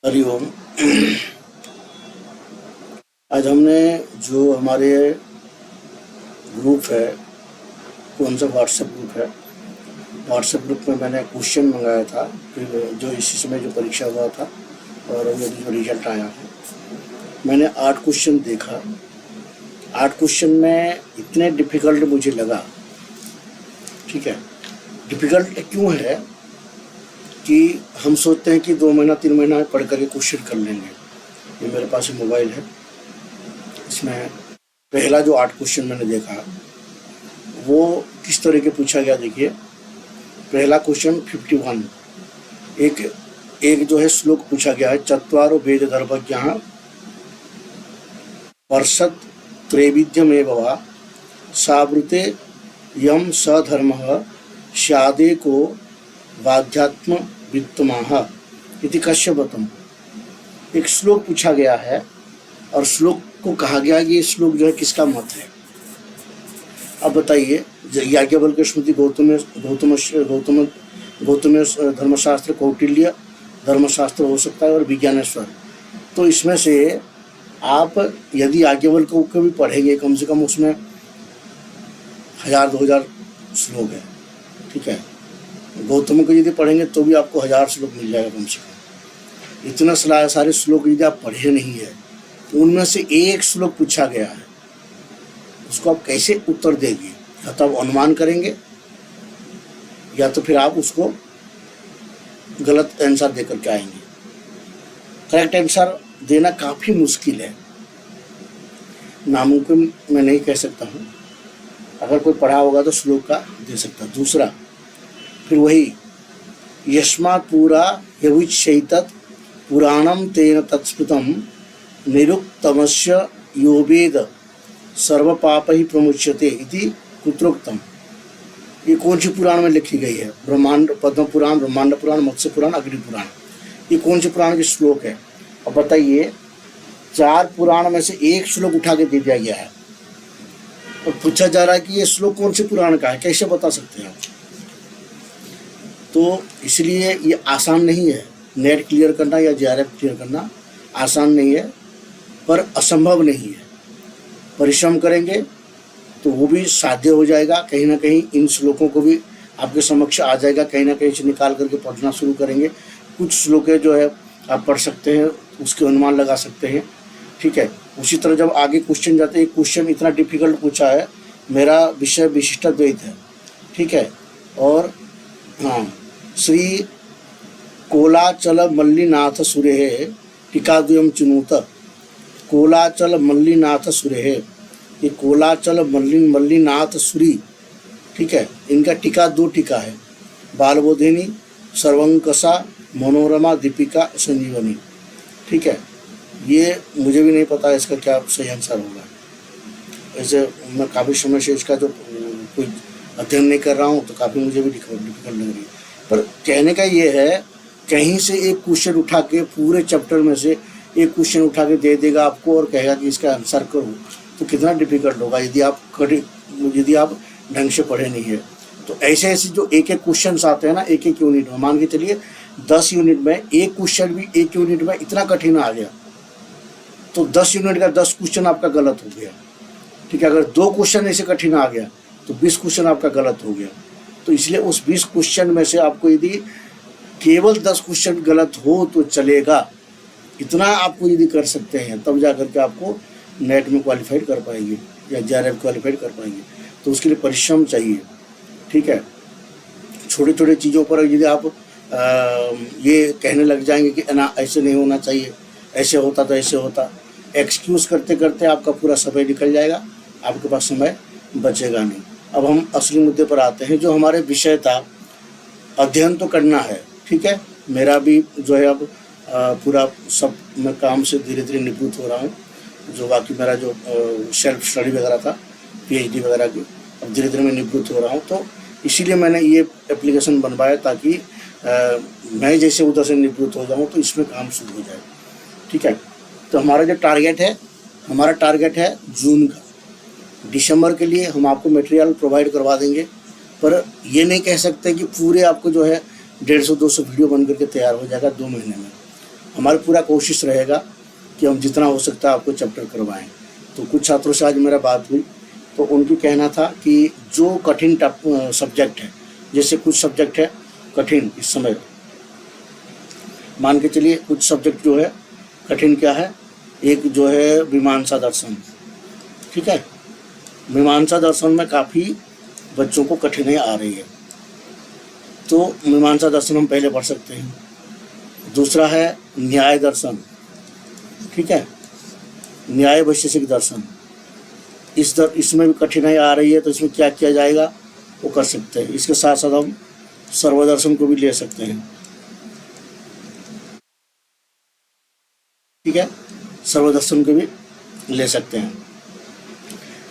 हरिओम। आज हमने जो हमारे ग्रुप है, कौन सा व्हाट्सएप ग्रुप है, व्हाट्सएप ग्रुप में मैंने क्वेश्चन मंगाया था जो इसी समय जो परीक्षा हुआ था और अभी जो रिजल्ट आया है। मैंने 8 क्वेश्चन देखा। 8 क्वेश्चन में इतने डिफ़िकल्ट मुझे लगा। ठीक है, डिफ़िकल्ट क्यों है कि हम सोचते हैं कि 2 महीना 3 महीना में पढ़ कर के क्वेश्चन कर लेंगे। ये मेरे पास मोबाइल है, इसमें पहला जो 8 क्वेश्चन मैंने देखा वो किस तरह के पूछा गया। देखिए, पहला क्वेश्चन 51, एक जो है श्लोक पूछा गया है, चत्वारो वेद धर्मज्ञः वर्षत त्रैविध्यमेव वा सावृते यम सधर्मः स्यादेको वाध्यात्म वित्तमाह इति कश्यपतम। एक श्लोक पूछा गया है और श्लोक को कहा गया कि ये श्लोक जो है किसका मत है। अब बताइए, याज्ञवल्क्य स्मृति गौतम धर्मशास्त्र, कौटिल्य धर्मशास्त्र हो सकता है और विज्ञानेश्वर। तो इसमें से आप यदि याज्ञवल्क्य को भी पढ़ेंगे, कम से कम उसमें 1000-2000 श्लोक है। ठीक है, गौतम को यदि पढ़ेंगे तो भी आपको 1000 श्लोक मिल जाएगा कम से कम। इतना सारे श्लोक यदि आप पढ़े नहीं है तो उनमें से एक श्लोक पूछा गया है, उसको आप कैसे उत्तर देंगे? या तो आप अनुमान करेंगे या तो फिर आप उसको गलत आंसर दे करके आएंगे। करेक्ट आंसर देना काफ़ी मुश्किल है, नामुमकिन मैं नहीं कह सकता हूँ। अगर कोई पढ़ा होगा तो श्लोक का दे सकता। दूसरा, फिर वही यस्मात् पूरा यविच्छैतत् पुराणम तेन तत्स्मृतम निरुक्तमस्य यो वेद सर्वपापैः प्रमुच्यते इति कुत्रोक्तम। ये कौन सी पुराण में लिखी गई है? ब्रह्मांड, पद्म पुराण, ब्रह्मांड पुराण, मत्स्य पुराण, अग्नि पुराण। ये कौन सी पुराण के श्लोक है? अब बताइए, 4 पुराण में से एक श्लोक उठा के दे दिया गया है और पूछा जा रहा है कि ये श्लोक कौन से पुराण का है, कैसे बता सकते हैं आप? तो इसलिए ये आसान नहीं है। नेट क्लियर करना या जेआरएफ क्लियर करना आसान नहीं है, पर असंभव नहीं है। परिश्रम करेंगे तो वो भी साध्य हो जाएगा। कहीं ना कहीं इन श्लोकों को भी आपके समक्ष आ जाएगा, कहीं ना कहीं से निकाल करके पढ़ना शुरू करेंगे। कुछ श्लोक जो है आप पढ़ सकते हैं, उसके अनुमान लगा सकते हैं। ठीक है, उसी तरह जब आगे क्वेश्चन जाते हैं, क्वेश्चन इतना डिफिकल्ट पूछा है, मेरा विषय विशिष्टाद्वैत है। ठीक है, और हाँ, श्री कोलाचल मल्लिनाथ सुरेः टीकाद्वयं चिनुत। कोलाचल मल्लिनाथ सुरेः, ये कोलाचल मल्लिनाथ सूरी। ठीक है, इनका टीका 2 टीका है, बालबोधिनी, सर्वंकसा, मनोरमा, दीपिका, संजीवनी। ठीक है, ये मुझे भी नहीं पता इसका क्या सही आंसर होगा। ऐसे मैं काफ़ी समय से इसका जो कोई अध्ययन नहीं कर रहा हूँ तो काफ़ी मुझे भी डिफिकल्ट लग रही है। पर कहने का ये है, कहीं से एक क्वेश्चन उठा के पूरे चैप्टर में से एक क्वेश्चन उठा के दे देगा आपको और कहेगा कि इसका आंसर करो, तो कितना डिफिकल्ट होगा यदि आप ढंग से पढ़े नहीं है। तो ऐसे जो एक क्वेश्चन आते हैं ना, एक यूनिट में, मान के चलिए 10 यूनिट में एक क्वेश्चन भी एक यूनिट में इतना कठिन आ गया तो 10 यूनिट का 10 क्वेश्चन आपका गलत हो गया। ठीक है, अगर 2 क्वेश्चन ऐसे कठिन आ गया तो 20 क्वेश्चन आपका गलत हो गया। तो इसलिए उस 20 क्वेश्चन में से आपको यदि केवल 10 क्वेश्चन गलत हो तो चलेगा, इतना आपको यदि कर सकते हैं तब जा करके आपको नेट में क्वालिफाइड कर पाएंगे या जेआरएफ क्वालिफाइड कर पाएंगे। तो उसके लिए परिश्रम चाहिए। ठीक है, छोटे छोटे चीज़ों पर यदि आप ये कहने लग जाएंगे कि ना ऐसे नहीं होना चाहिए, ऐसे होता तो ऐसे होता, एक्सक्यूज़ करते करते आपका पूरा समय निकल जाएगा, आपके पास समय बचेगा नहीं। अब हम असली मुद्दे पर आते हैं, जो हमारे विषय था। अध्ययन तो करना है, ठीक है, मेरा भी जो है अब पूरा सब मैं काम से धीरे धीरे निवृत्त हो रहा हूँ। जो बाकी मेरा जो सेल्फ स्टडी वगैरह था, पीएचडी वगैरह की, अब धीरे धीरे मैं निवृत्त हो रहा हूँ। तो इसीलिए मैंने ये एप्लीकेशन बनवाया ताकि मैं जैसे उधर से निवृत्त हो जाऊँ तो इसमें काम शुरू हो जाए। ठीक है, तो हमारा जो टारगेट है जून का। दिसंबर के लिए हम आपको मटेरियल प्रोवाइड करवा देंगे, पर ये नहीं कह सकते कि पूरे आपको जो है 150-200 वीडियो बन करके तैयार हो जाएगा 2 महीने में। हमारी पूरा कोशिश रहेगा कि हम जितना हो सकता है आपको चैप्टर करवाएं। तो कुछ छात्रों से आज मेरा बात हुई, तो उनकी कहना था कि जो कठिन सब्जेक्ट है, जैसे कुछ सब्जेक्ट है कठिन इस समय, मान के चलिए कुछ सब्जेक्ट जो है कठिन क्या है, एक जो है मीमांसा दर्शन, ठीक है, मीमांसा दर्शन में काफ़ी बच्चों को कठिनाई आ रही है, तो मीमांसा दर्शन हम पहले पढ़ सकते हैं। दूसरा है न्याय दर्शन, ठीक है, न्याय वैशेषिक दर्शन, इसमें भी कठिनाई आ रही है, तो इसमें क्या किया जाएगा वो कर सकते हैं। इसके साथ साथ हम सर्वदर्शन को भी ले सकते हैं, ठीक है, सर्वदर्शन को भी ले सकते हैं।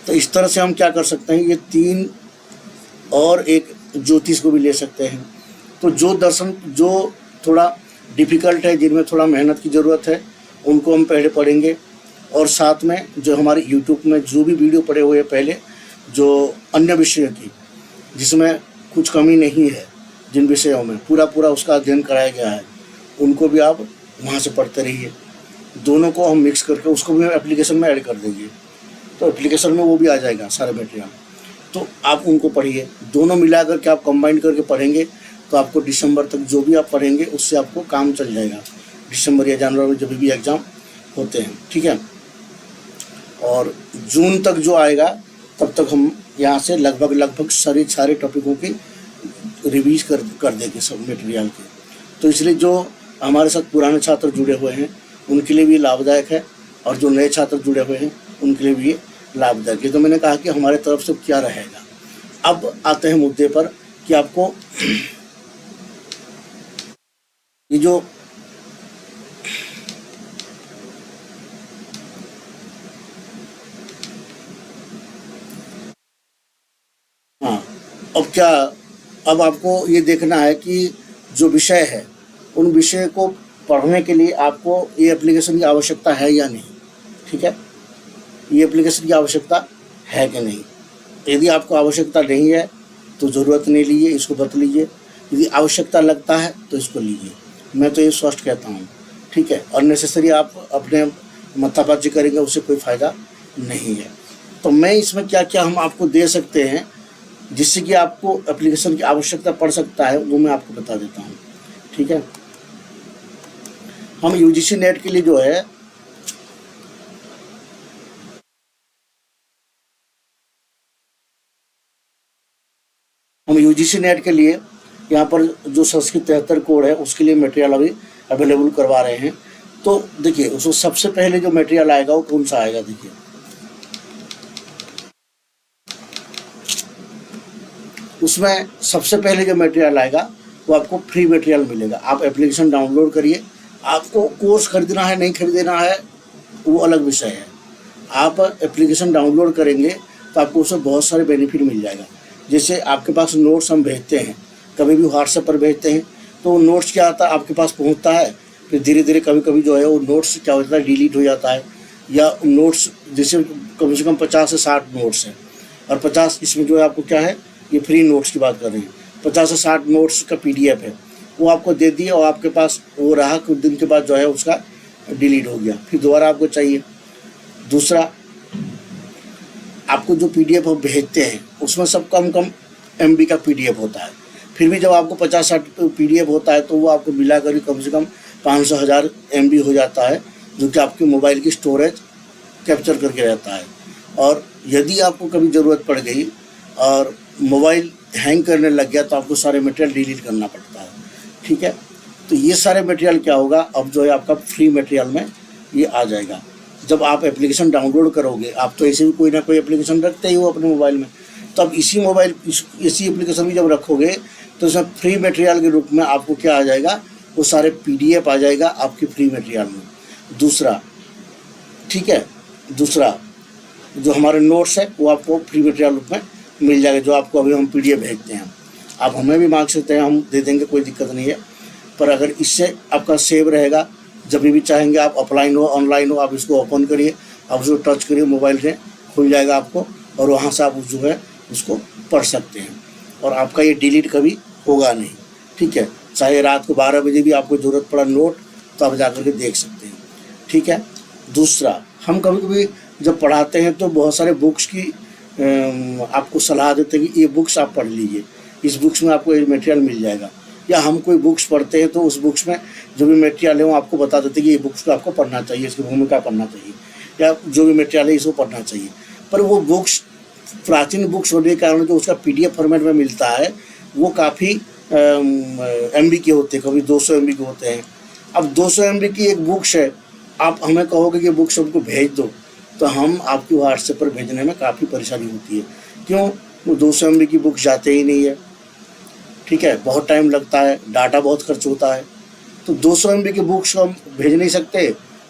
तो इस तरह से हम क्या कर सकते हैं, ये 3 और एक ज्योतिष को भी ले सकते हैं। तो जो दर्शन जो थोड़ा डिफ़िकल्ट है, जिनमें थोड़ा मेहनत की ज़रूरत है, उनको हम पहले पढ़ेंगे। और साथ में जो हमारे यूट्यूब में जो भी वीडियो पड़े हुए हैं पहले, जो अन्य विषयों की जिसमें कुछ कमी नहीं है, जिन विषयों में पूरा उसका अध्ययन कराया गया है, उनको भी आप वहाँ से पढ़ते रहिए। दोनों को हम मिक्स करके उसको भी एप्लीकेशन में ऐड कर देंगे, तो एप्लीकेशन में वो भी आ जाएगा सारे मटेरियल, तो आप उनको पढ़िए। दोनों मिला करके आप कंबाइन करके पढ़ेंगे तो आपको दिसंबर तक जो भी आप पढ़ेंगे उससे आपको काम चल जाएगा, दिसंबर या जनवरी में जब भी एग्ज़ाम होते हैं, ठीक है। और जून तक जो आएगा तब तक हम यहाँ से लगभग सारे टॉपिकों की रिवीज कर देंगे सब मटेरियल के। तो इसलिए जो हमारे साथ पुराने छात्र जुड़े हुए हैं उनके लिए भी लाभदायक है, और जो नए छात्र जुड़े हुए हैं उनके लिए भी ये लाभदायक है। तो मैंने कहा कि हमारे तरफ से क्या रहेगा। अब आते हैं मुद्दे पर कि आपको ये जो अब आपको ये देखना है कि जो विषय है उन विषय को पढ़ने के लिए आपको ये एप्लीकेशन की आवश्यकता है या नहीं, ठीक है, ये एप्लीकेशन की आवश्यकता है कि नहीं। यदि आपको आवश्यकता नहीं है तो ज़रूरत नहीं लीजिए, इसको बत लीजिए। यदि आवश्यकता लगता है तो इसको लीजिए, मैं तो ये स्पष्ट कहता हूँ, ठीक है। अननेसेसरी आप अपने मत्थाबाजी करेंगे, उससे कोई फ़ायदा नहीं है। तो मैं इसमें क्या क्या हम आपको दे सकते हैं जिससे कि आपको एप्लीकेशन की आवश्यकता पड़ सकता है, वो मैं आपको बता देता हूँ, ठीक है। हम यूजीसी नेट के लिए जो है यहाँ पर जो संस्कृत 73 कोड है उसके लिए मटेरियल अभी अवेलेबल करवा रहे हैं। तो देखिए उसमें सबसे पहले जो मटेरियल आएगा वो कौन सा आएगा, देखिए उसमें सबसे पहले जो मटेरियल आएगा वो आपको फ्री मटेरियल मिलेगा। आप एप्लीकेशन डाउनलोड करिए, आपको कोर्स खरीदना है नहीं खरीदना है वो अलग विषय है। आप एप्लीकेशन डाउनलोड करेंगे तो आपको उसमें बहुत सारे बेनिफिट मिल जाएगा। जैसे आपके पास नोट्स हम भेजते हैं, कभी भी व्हाट्सएप पर भेजते हैं, तो नोट्स क्या आता है आपके पास पहुंचता है, फिर धीरे धीरे कभी जो है वो नोट्स क्या होता है डिलीट हो जाता है, या नोट्स जैसे कम से कम 50 से 60 नोट्स हैं, और 50 इसमें जो है आपको क्या है, ये फ्री नोट्स की बात कर रहे हैं, 50 से 60 नोट्स का PDF है, वो आपको दे दिए और आपके पास वो रहा, कुछ दिन के बाद जो है उसका डिलीट हो गया, फिर दोबारा आपको चाहिए। दूसरा, आपको जो PDF आप भेजते हैं उसमें सब कम MB का PDF होता है, फिर भी जब आपको 50-60 PDF होता है तो वो आपको मिला कर कम से कम 500-1000 MB हो जाता है, जो कि आपके मोबाइल की स्टोरेज कैप्चर करके रहता है। और यदि आपको कभी ज़रूरत पड़ गई और मोबाइल हैंग करने लग गया तो आपको सारे मटेरियल डिलीट करना पड़ता है, ठीक है। तो ये सारे मटेरियल क्या होगा, अब जो है आपका फ्री मटेरियल में ये आ जाएगा। जब आप एप्लीकेशन डाउनलोड करोगे, आप तो ऐसे भी कोई ना कोई एप्लीकेशन रखते ही हो अपने मोबाइल में, तो अब इसी एप्लीकेशन में जब रखोगे तो इसमें फ्री मटेरियल के रूप में आपको क्या आ जाएगा, वो सारे PDF आ जाएगा आपके फ्री मटेरियल में। दूसरा, ठीक है, दूसरा जो हमारे नोट्स है वो आपको फ्री मटेरियल रूप में मिल जाएगा, जो आपको अभी हम PDF भेजते हैं। आप हमें भी मांग सकते हैं, हम दे देंगे, कोई दिक्कत नहीं है। पर अगर इससे आपका सेव रहेगा, जब भी चाहेंगे आप ऑफलाइन हो ऑनलाइन हो, आप इसको ओपन करिए, आप उसको टच करिए, मोबाइल से खुल जाएगा आपको, और वहाँ से आप जो है उसको पढ़ सकते हैं, और आपका ये डिलीट कभी होगा नहीं, ठीक है। चाहे रात को 12 बजे भी आपको ज़रूरत पड़ा नोट, तो आप जाकर के देख सकते हैं। ठीक है। दूसरा, हम कभी कभी जब पढ़ाते हैं तो बहुत सारे बुक्स की आपको सलाह देते हैं कि ये बुक्स आप पढ़ लीजिए, इस बुक्स में आपको ये मटेरियल मिल जाएगा। या हम कोई बुक्स पढ़ते हैं तो उस बुक्स में जो भी मटेरियल है वो आपको बता देते हैं कि ये बुक्स को आपको पढ़ना चाहिए, इसकी भूमिका पढ़ना चाहिए, या जो भी मटेरियल है इसको पढ़ना चाहिए। पर वो बुक्स प्राचीन बुक्स होने के कारण जो उसका PDF फॉर्मेट में मिलता है वो काफ़ी MB के होते हैं, कभी 200 MB के होते हैं। अब 200 MB की एक बुक्स है, आप हमें कहोगे कि बुक्स हमको भेज दो, तो हम आपकी व्हाट्सएप पर भेजने में काफ़ी परेशानी होती है। क्यों? वो 200 MB की बुक्स जाते ही नहीं है। ठीक है, बहुत टाइम लगता है, डाटा बहुत खर्च होता है, तो 200 MB की बुक्स हम भेज नहीं सकते।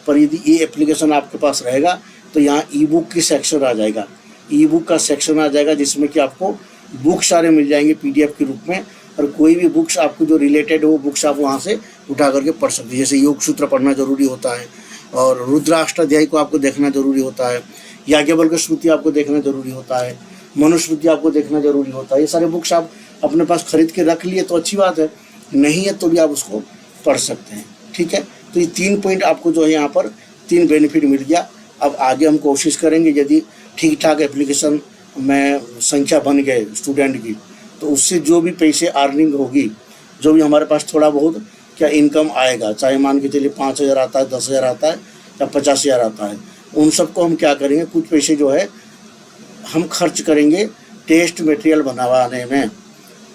पर यदि ये एप्लीकेशन आपके पास रहेगा तो यहाँ E-बुक की सेक्शन आ जाएगा, E-बुक का सेक्शन आ जाएगा जिसमें कि आपको बुक सारे मिल जाएंगे PDF के रूप में, और कोई भी बुक्स आपको जो रिलेटेड हो वो बुक्स आप वहाँ से उठा करके पढ़ सकते हैं। जैसे योग सूत्र पढ़ना जरूरी होता है, और रुद्राष्टाध्यायी को आपको देखना जरूरी होता है, याज्ञवल्क्य की श्रुति आपको देखना जरूरी होता है, मनुस्मृति आपको देखना जरूरी होता है। ये सारे बुक्स आप अपने पास खरीद के रख लिए तो अच्छी बात है, नहीं है तो भी आप उसको पढ़ सकते हैं। ठीक है, तो ये 3 पॉइंट आपको जो है यहाँ पर 3 बेनिफिट मिल गया। अब आगे हम कोशिश करेंगे, यदि ठीक ठाक एप्लीकेशन में संख्या बन गए स्टूडेंट की, तो उससे जो भी पैसे अर्निंग होगी, जो भी हमारे पास थोड़ा बहुत क्या इनकम आएगा, चाहे मान के चलिए 5,000 आता है, 10,000 आता है या 50,000 आता है, उन सबको हम क्या करेंगे, कुछ पैसे जो है हम खर्च करेंगे टेस्ट मटेरियल बनवाने में।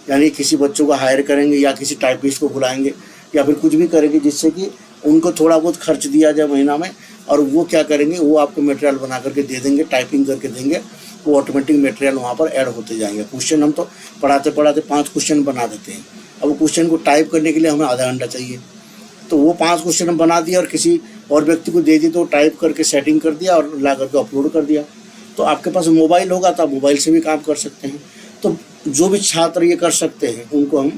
यानी किसी बच्चों को हायर करेंगे या किसी टाइपिस्ट को बुलाएंगे या फिर कुछ भी करेंगे जिससे कि उनको थोड़ा बहुत खर्च दिया जाए महीना में, और वो क्या करेंगे, वो आपको मटेरियल बना करके दे देंगे, टाइपिंग करके देंगे, वो ऑटोमेटिक मटेरियल वहाँ पर ऐड होते जाएंगे। क्वेश्चन हम तो पढ़ाते पढ़ाते 5 क्वेश्चन बना देते हैं। अब वो क्वेश्चन को टाइप करने के लिए हमें आधा घंटा चाहिए, तो वो 5 क्वेश्चन हम बना दिया और किसी और व्यक्ति को दे दी तो टाइप करके सेटिंग कर दिया और ला करके अपलोड कर दिया। तो आपके पास मोबाइल होगा तो आप मोबाइल से भी काम कर सकते हैं। तो जो भी छात्र ये कर सकते हैं उनको हम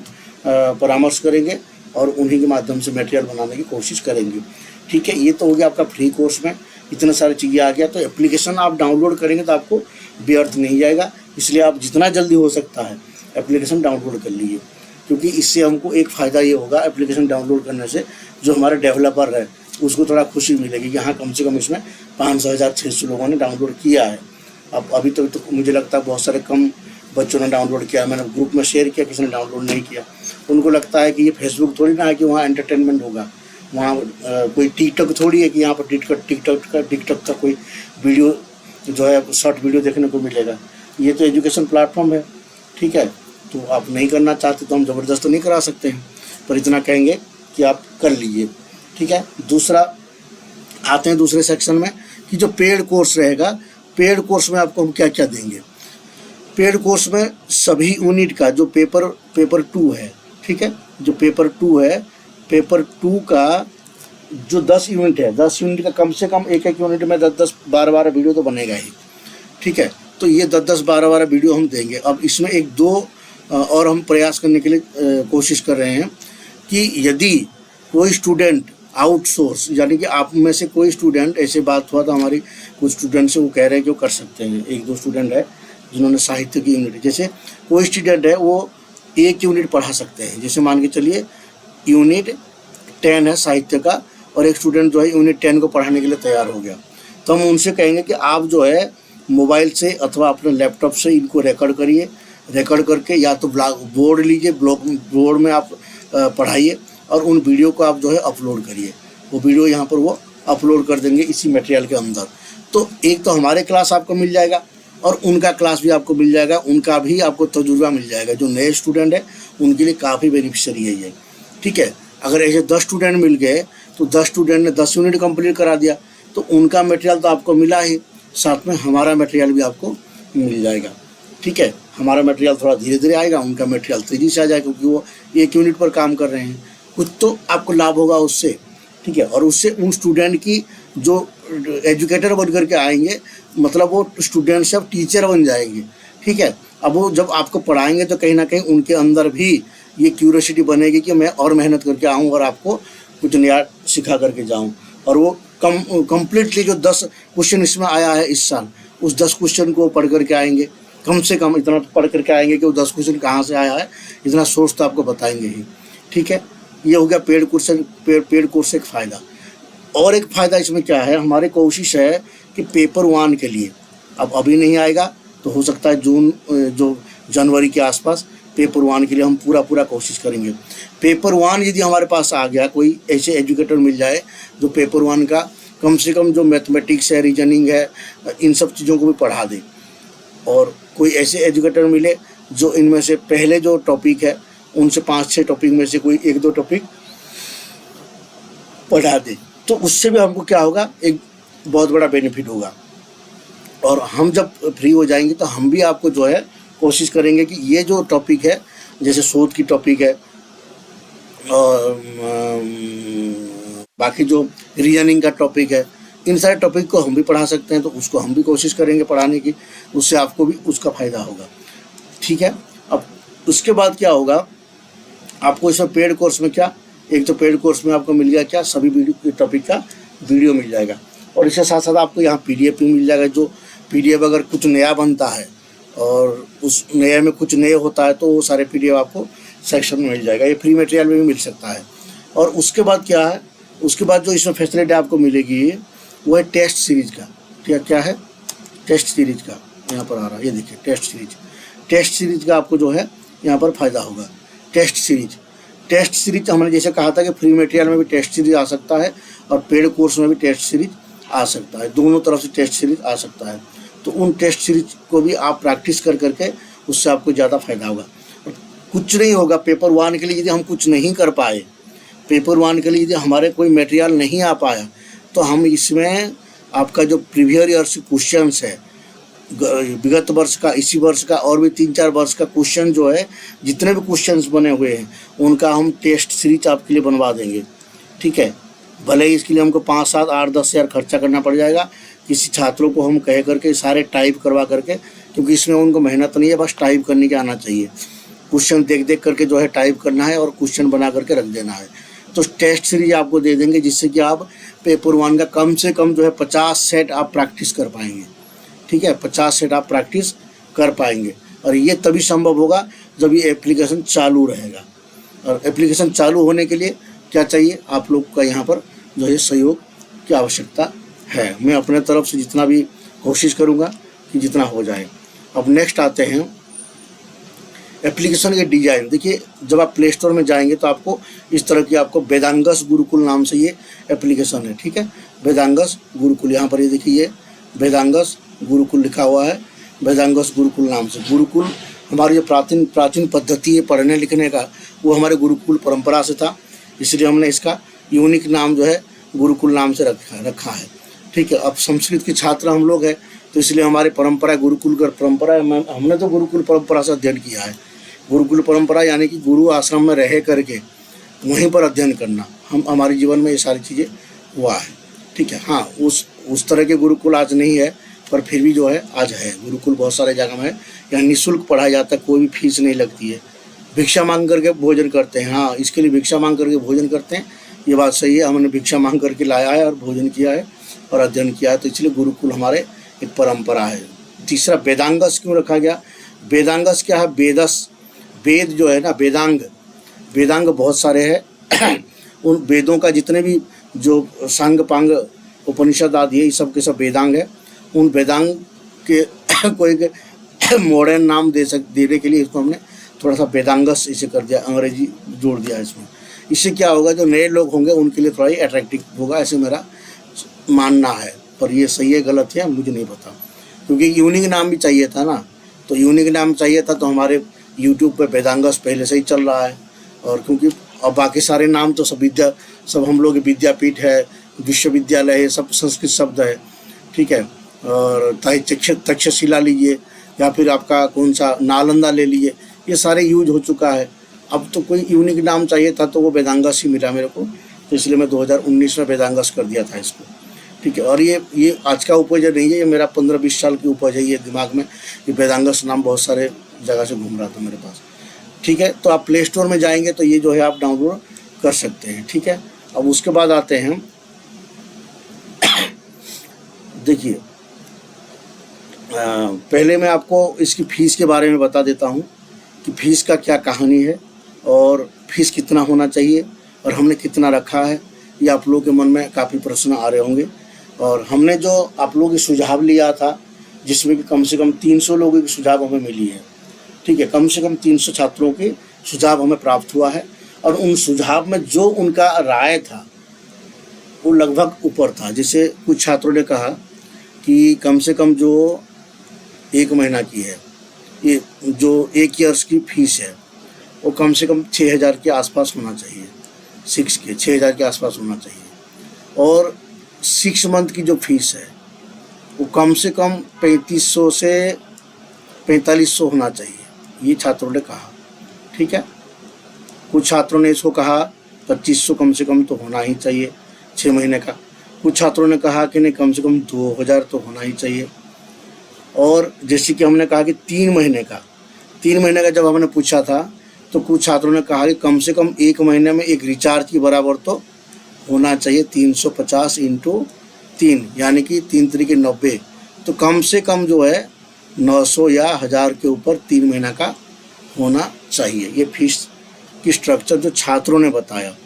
परामर्श करेंगे और उन्हीं के माध्यम से मटेरियल बनाने की कोशिश करेंगे। ठीक है, ये तो हो गया आपका फ्री कोर्स में, इतना सारी चीज़ें आ गया। तो एप्लीकेशन आप डाउनलोड करेंगे तो आपको व्यर्थ नहीं जाएगा, इसलिए आप जितना जल्दी हो सकता है एप्लीकेशन डाउनलोड कर लीजिए, क्योंकि इससे हमको एक फ़ायदा ये होगा, एप्लीकेशन डाउनलोड करने से जो हमारे डेवलपर है उसको थोड़ा खुशी मिलेगी कि हाँ कम से कम इसमें 500, 1000, 600 लोगों ने डाउनलोड किया है। अब अभी तक तो मुझे लगता है बहुत सारे कम बच्चों ने डाउनलोड किया, मैंने ग्रुप में शेयर किया, किसी ने डाउनलोड नहीं किया। उनको लगता है कि ये फेसबुक थोड़ी ना है कि वहाँ एंटरटेनमेंट होगा, वहाँ कोई टिकटॉक थोड़ी है कि यहाँ पर टिकटॉक का कोई वीडियो जो है शॉर्ट वीडियो देखने को मिलेगा। ये तो एजुकेशन प्लेटफॉर्म है। ठीक है, तो आप नहीं करना चाहते तो हम ज़बरदस्त तो नहीं करा सकते हैं, पर इतना कहेंगे कि आप कर लीजिए। ठीक है, दूसरा आते हैं दूसरे सेक्शन में कि जो पेड कोर्स रहेगा, पेड कोर्स में आपको हम क्या क्या देंगे। पेड कोर्स में सभी यूनिट का जो पेपर 2 है, ठीक है, जो पेपर 2 है, पेपर 2 का जो 10 यूनिट है, 10 यूनिट का कम से कम एक यूनिट में 10-10, 12-12 वीडियो तो बनेगा ही। ठीक है, तो ये 10-10, 12-12 वीडियो हम देंगे। अब इसमें 1-2 और हम प्रयास करने के लिए कोशिश कर रहे हैं कि यदि कोई स्टूडेंट आउटसोर्स, यानी कि आप में से कोई स्टूडेंट, ऐसे बात हुआ था हमारी कुछ स्टूडेंट से, वो कह रहे हैं कि वो कर सकते हैं। 1-2 स्टूडेंट है जिन्होंने साहित्य की यूनिट, जैसे कोई स्टूडेंट है वो एक यूनिट पढ़ा सकते हैं, जैसे मान के चलिए यूनिट 10 है साहित्य का, और एक स्टूडेंट जो है यूनिट 10 को पढ़ाने के लिए तैयार हो गया, तो हम उनसे कहेंगे कि आप जो है मोबाइल से अथवा अपने लैपटॉप से इनको रिकॉर्ड करिए, रिकॉर्ड करके या तो बोर्ड लीजिए, बोर्ड में आप पढ़ाइए और उन वीडियो को आप जो है अपलोड करिए। वो वीडियो यहाँ पर वो अपलोड कर देंगे इसी मटेरियल के अंदर। तो एक तो हमारे क्लास आपको मिल जाएगा और उनका क्लास भी आपको मिल जाएगा, उनका भी आपको तजुर्बा मिल जाएगा। जो नए स्टूडेंट है उनके लिए काफ़ी बेनिफिशियरी है ये। ठीक है, अगर ऐसे 10 स्टूडेंट मिल गए तो 10 स्टूडेंट ने 10 यूनिट कंप्लीट करा दिया, तो उनका मटेरियल तो आपको मिला ही, साथ में हमारा मटेरियल भी आपको मिल जाएगा। ठीक है, हमारा मटेरियल थोड़ा धीरे धीरे आएगा, उनका मटेरियल तेज़ी से आ जाएगा, क्योंकि वो एक यूनिट पर काम कर रहे हैं। कुछ तो आपको लाभ होगा उससे। ठीक है, और उससे उन स्टूडेंट की जो एजुकेटर बन करके आएंगे, मतलब वो स्टूडेंट से अब टीचर बन जाएंगे। ठीक है, अब वो जब आपको पढ़ाएंगे तो कहीं ना कहीं उनके अंदर भी ये क्यूरियोसिटी बनेगी कि मैं और मेहनत करके आऊँ और आपको कुछ नया सिखा करके जाऊँ। और वो कम्प्लीटली जो 10 क्वेश्चन इसमें आया है इस साल, उस 10 क्वेश्चन को पढ़ करके आएंगे, कम से कम इतना पढ़ करके आएंगे कि वो 10 क्वेश्चन कहाँ से आया है, इतना सोर्स तो आपको बताएंगे ही। ठीक है, ये हो गया पेड कोर्स से पेड कोर्स से एक फ़ायदा। और एक फ़ायदा इसमें क्या है, हमारी कोशिश है कि पेपर 1 के लिए, अब अभी नहीं आएगा तो हो सकता है जून जो जनवरी के आसपास पेपर 1 के लिए हम पूरा कोशिश करेंगे। पेपर 1 यदि हमारे पास आ गया, कोई ऐसे एजुकेटर मिल जाए जो पेपर 1 का कम से कम जो मैथमेटिक्स है, रीजनिंग है, इन सब चीज़ों को भी पढ़ा दे, और कोई ऐसे एजुकेटर मिले जो इनमें से पहले जो टॉपिक है उनसे 5-6 टॉपिक में से कोई 1-2 टॉपिक पढ़ा दे, तो उससे भी हमको क्या होगा, एक बहुत बड़ा बेनिफिट होगा। और हम जब फ्री हो जाएंगे तो हम भी आपको जो है कोशिश करेंगे कि ये जो टॉपिक है, जैसे शोध की टॉपिक है और बाकी जो रीजनिंग का टॉपिक है, इन सारे टॉपिक को हम भी पढ़ा सकते हैं, तो उसको हम भी कोशिश करेंगे पढ़ाने की, उससे आपको भी उसका फ़ायदा होगा। ठीक है, अब उसके बाद क्या होगा, आपको इसमें पेड कोर्स में क्या, एक तो पेड कोर्स में आपको मिल गया क्या, सभी वीडियो टॉपिक का वीडियो मिल जाएगा, और इसके साथ साथ आपको यहाँ PDF भी मिल जाएगा। जो PDF अगर कुछ नया बनता है और उस नए में कुछ नए होता है तो वो सारे PDF आपको सेक्शन में मिल जाएगा। ये फ्री मटेरियल में भी मिल सकता है। और उसके बाद क्या है, उसके बाद जो इसमें फैसिलिटी आपको मिलेगी वो है टेस्ट सीरीज का। क्या है, टेस्ट सीरीज का यहाँ पर आ रहा है, ये देखिए टेस्ट सीरीज का आपको जो है यहाँ पर फ़ायदा होगा। टेस्ट सीरीज हमने जैसे कहा था कि फ्री मटेरियल में भी टेस्ट सीरीज आ सकता है और पेड कोर्स में भी टेस्ट सीरीज आ सकता है, दोनों तरफ से टेस्ट सीरीज आ सकता है। तो उन टेस्ट सीरीज को भी आप प्रैक्टिस कर करके उससे आपको ज़्यादा फ़ायदा होगा। कुछ नहीं होगा, पेपर 1 के लिए यदि हम कुछ नहीं कर पाए, पेपर 1 के लिए यदि हमारे कोई मटेरियल नहीं आ पाया, तो हम इसमें आपका जो प्रीवियस ईयर से क्वेश्चंस है, विगत वर्ष का, इसी वर्ष का और भी 3-4 वर्ष का क्वेश्चन जो है, जितने भी क्वेश्चंस बने हुए हैं उनका हम टेस्ट सीरीज आपके लिए बनवा देंगे। ठीक है, भले ही इसके लिए हमको 5, 7, 8, 10 हज़ार खर्चा करना पड़ जाएगा, किसी छात्रों को हम कह करके सारे टाइप करवा करके, क्योंकि इसमें उनको मेहनत नहीं है, बस टाइप करने के आना चाहिए। क्वेश्चन देख करके जो है टाइप करना है और क्वेश्चन बना करके रख देना है। तो टेस्ट सीरीज आपको दे देंगे, जिससे कि आप पेपर 1 का कम से कम जो है 50 सेट आप प्रैक्टिस कर पाएंगे। ठीक है, 50 सेट आप प्रैक्टिस कर पाएंगे, और ये तभी संभव होगा जब ये एप्लीकेशन चालू रहेगा। और एप्लीकेशन चालू होने के लिए क्या चाहिए, आप लोग का यहाँ पर जो है सहयोग की आवश्यकता है। मैं अपने तरफ से जितना भी कोशिश करूँगा कि जितना हो जाए। अब नेक्स्ट आते हैं एप्लीकेशन के डिज़ाइन। देखिए, जब आप प्ले स्टोर में जाएंगे तो आपको इस तरह की आपको वेदांगस गुरुकुल नाम से ये एप्लीकेशन है। ठीक है, वेदांगस गुरुकुल, यहाँ पर ये देखिए, ये वेदांगस गुरुकुल लिखा हुआ है, वेदांगस गुरुकुल नाम से। गुरुकुल हमारी जो प्राचीन पद्धति है पढ़ने लिखने का, वो हमारे गुरुकुल परंपरा से था, इसलिए हमने इसका यूनिक नाम जो है गुरुकुल नाम से रखा है। ठीक है, अब संस्कृत के छात्र हम लोग हैं, तो इसलिए हमारी परंपरा गुरुकुल का परंपरा है। हमने तो गुरुकुल परंपरा से अध्ययन किया है। गुरुकुल परंपरा यानी कि गुरु आश्रम में रह करके वहीं पर अध्ययन करना, हमारे जीवन में ये सारी चीज़ें हुआ है। ठीक है, हाँ, उस तरह के गुरुकुल आज नहीं है, पर फिर भी जो है आज है। गुरुकुल बहुत सारे जगह में है, यहाँ निःशुल्क पढ़ाया जाता है, कोई भी फीस नहीं लगती है। भिक्षा मांग करके भोजन करते हैं, हाँ, इसके लिए भिक्षा मांग करके भोजन करते हैं, ये बात सही है। हमने भिक्षा मांग करके लाया है और भोजन किया है और अध्ययन किया है, तो इसलिए गुरुकुल हमारे एक परंपरा है। तीसरा, वेदांगस क्यों रखा गया? वेदांगस क्या है? वेद जो है ना, वेदांग बहुत सारे हैं। उन वेदों का जितने भी जो सांग पांग उपनिषद आदि है, ये सब के सब वेदांग है। उन वेदांग के को एक मॉडर्न नाम देने के लिए इसको हमने थोड़ा सा वेदांगस इसे कर दिया, अंग्रेजी जोड़ दिया इसमें। इससे क्या होगा, जो नए लोग होंगे उनके लिए थोड़ा ही अट्रैक्टिव होगा, ऐसे मेरा मानना है। पर ये सही है गलत है मुझे नहीं पता, क्योंकि यूनिक नाम भी चाहिए था ना, तो यूनिक नाम चाहिए था, तो हमारे यूट्यूब पे वेदांगस पहले से ही चल रहा है। और क्योंकि अब बाकी सारे नाम तो सब हम लोग विद्यापीठ है, विश्वविद्यालय है, सब संस्कृत शब्द है। ठीक है, और तक्षशिला लीजिए या फिर आपका कौन सा नालंदा ले लीजिए, ये सारे यूज हो चुका है। अब तो कोई यूनिक नाम चाहिए था, तो वो वेदांगस ही मिला मेरे को, तो इसलिए मैं 2019 में वेदांगस कर दिया था इसको। ठीक है, और ये आज का उपज नहीं है, ये मेरा 15-20 साल की उपज है। ये दिमाग में ये वेदांगस नाम बहुत सारे जगह से घूम रहा था मेरे पास। ठीक है, तो आप प्ले स्टोर में जाएंगे तो ये जो है आप डाउनलोड कर सकते हैं। ठीक है, अब उसके बाद आते हैं, देखिए, पहले मैं आपको इसकी फ़ीस के बारे में बता देता हूँ कि फ़ीस का क्या कहानी है और फीस कितना होना चाहिए और हमने कितना रखा है, ये आप लोगों के मन में काफ़ी प्रश्न आ रहे होंगे। और हमने जो आप लोगों की सुझाव लिया था, जिसमें कि कम से कम 300 लोगों की सुझाव हमें मिली है, ठीक है, कम से कम 300 छात्रों के सुझाव हमें प्राप्त हुआ है। और उन सुझाव में जो उनका राय था वो लगभग ऊपर था। जैसे कुछ छात्रों ने कहा कि कम से कम जो 1 महीना की है, ये जो 1 ईयर्स की फीस है, वो कम से कम 6,000 के आसपास होना चाहिए, 6,000 के आसपास होना चाहिए। और 6 मंथ की जो फीस है वो कम से कम 3500 से 4500 होना चाहिए, ये छात्रों ने कहा, ठीक है। कुछ छात्रों ने इसको कहा 2500 कम से कम तो होना ही चाहिए 6 महीने का। कुछ छात्रों ने कहा कि नहीं, कम से कम 2000 तो होना ही चाहिए। और जैसे कि हमने कहा कि 3 महीने का जब हमने पूछा था, तो कुछ छात्रों ने कहा कि कम से कम 1 महीने में एक रिचार्ज के बराबर तो होना चाहिए, 350 × 3 यानी कि 3 तरीके 90। तो कम से कम जो है 900 या 1000 के ऊपर 3 महीना का होना चाहिए। ये फीस की स्ट्रक्चर जो छात्रों ने बताया।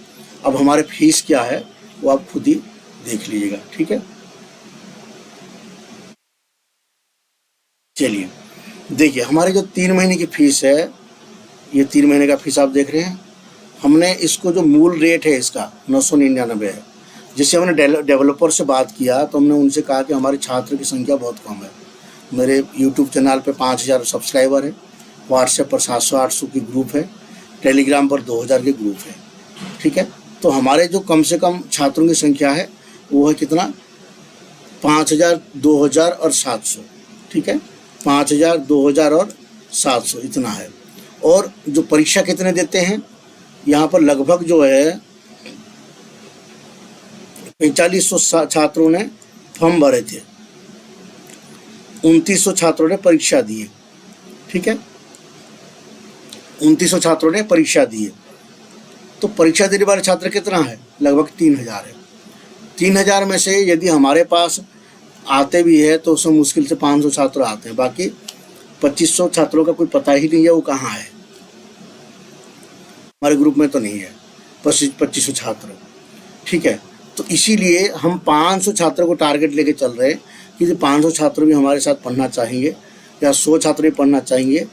अब हमारे फीस क्या है वो आप खुद ही देख लीजिएगा, ठीक है। चलिए देखिए, हमारी जो 3 महीने की फीस है, ये 3 महीने का फीस आप देख रहे हैं। हमने इसको जो मूल रेट है इसका 999 है। जिससे हमने डेवलपर से बात किया तो हमने उनसे कहा कि हमारे छात्र की संख्या बहुत कम है। मेरे यूट्यूब चैनल पे 5000 सब्सक्राइबर है, व्हाट्सएप पर 700-800 की ग्रुप है, टेलीग्राम पर 2000 के ग्रुप है, ठीक है। तो हमारे जो कम से कम छात्रों की संख्या है वो है कितना, 5000, 2000 और 700, ठीक है, 5000, 2000 और 700 इतना है। और जो परीक्षा कितने देते हैं, यहाँ पर लगभग जो है 4500 छात्रों ने फॉर्म भरे थे, 2900 छात्रों ने परीक्षा दी है, ठीक है, 2900 छात्रों ने परीक्षा दी है। तो परीक्षा देने वाले छात्र कितना है, लगभग 3000 है। 3000 में से यदि हमारे पास आते भी है तो उसमें मुश्किल से 500 छात्र आते हैं, बाकी 2500 छात्रों का कोई पता ही नहीं है वो कहाँ है। हमारे ग्रुप में तो नहीं है 2500 छात्र, ठीक है। तो इसीलिए हम 500 छात्रों को टारगेट लेके चल रहे हैं कि 500 छात्र भी हमारे साथ पढ़ना चाहेंगे या 100 छात्र भी पढ़ना चाहेंगे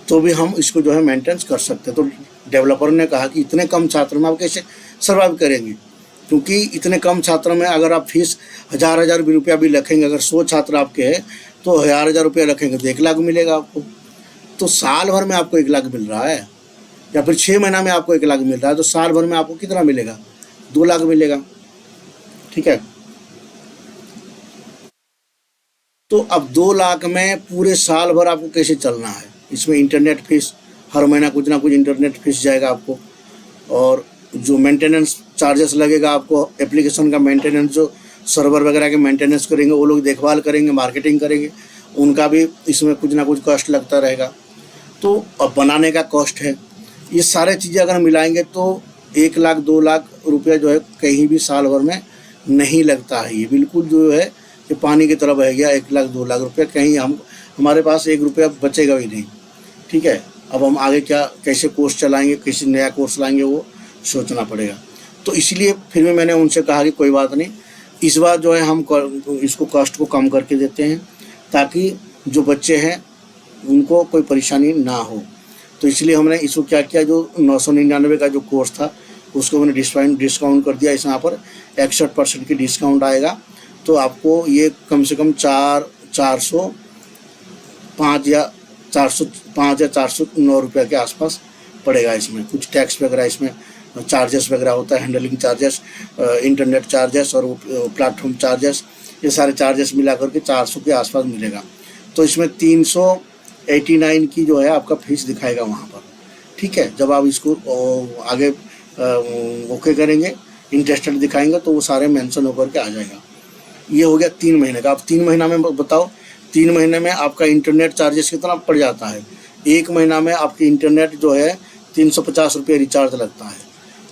तो भी हम इसको जो है मेंटेन कर सकते हैं। तो डेवलपर ने कहा कि इतने कम छात्रों में आप कैसे सर्वाइव करेंगे, क्योंकि इतने कम छात्रों में अगर आप फीस 1000 रुपया भी रखेंगे, अगर 100 छात्र आपके हैं तो 1000 रुपया रखेंगे तो 1 लाख मिलेगा आपको। तो साल भर में आपको 1 लाख मिल रहा है, या फिर 6 महीना में आपको 1 लाख मिल रहा है, तो साल भर में आपको कितना मिलेगा, 2 लाख मिलेगा, ठीक है। तो अब 2 लाख में पूरे साल भर आपको कैसे चलना है, इसमें इंटरनेट फीस हर महीना कुछ ना कुछ इंटरनेट फीस जाएगा आपको, और जो मेंटेनेंस चार्जेस लगेगा आपको, एप्लीकेशन का मेंटेनेंस, जो सर्वर वगैरह के मेंटेनेंस करेंगे वो लोग, देखभाल करेंगे, मार्केटिंग करेंगे, उनका भी इसमें कुछ ना कुछ कॉस्ट लगता रहेगा। तो अब बनाने का कॉस्ट है, ये सारे चीज़ें अगर मिलाएंगे तो 1 लाख 2 लाख रुपया जो है कहीं भी साल भर में नहीं लगता है। ये बिल्कुल जो है कि पानी की तरह बह गया, 1 लाख 2 लाख रुपया कहीं हमारे पास 1 रुपया बचेगा भी नहीं, ठीक है। अब हम आगे क्या कैसे कोर्स चलाएंगे, कैसे नया कोर्स लाएंगे वो सोचना पड़ेगा। तो इसलिए फिर भी मैंने उनसे कहा कि कोई बात नहीं, इस बार जो है हम इसको कॉस्ट को कम करके देते हैं ताकि जो बच्चे हैं उनको कोई परेशानी ना हो। तो इसलिए हमने इसको क्या किया, जो 999 का जो कोर्स था उसको मैंने डिस्काउंट कर दिया। इस यहाँ पर 61% की डिस्काउंट आएगा। तो आपको ये कम से कम 405 या 409 रुपये के आसपास पड़ेगा। इसमें कुछ टैक्स वगैरह, इसमें चार्जेस वगैरह होता है, हैंडलिंग चार्जेस, इंटरनेट चार्जेस और प्लेटफॉर्म चार्जेस, ये सारे चार्जेस मिला करके 400 के आसपास मिलेगा। तो इसमें 389 की जो है आपका फीस दिखाएगा वहाँ पर, ठीक है। जब आप इसको आगे ओके करेंगे, इंटरेस्टेड दिखाएंगे तो वो सारे मेंशन होकर के आ जाएगा। ये हो गया 3 महीने का। अब 3 महीना में बताओ, 3 महीने में आपका इंटरनेट चार्जेस कितना पड़ जाता है। 1 महीना में आपकी इंटरनेट जो है 350 रुपये रिचार्ज लगता है,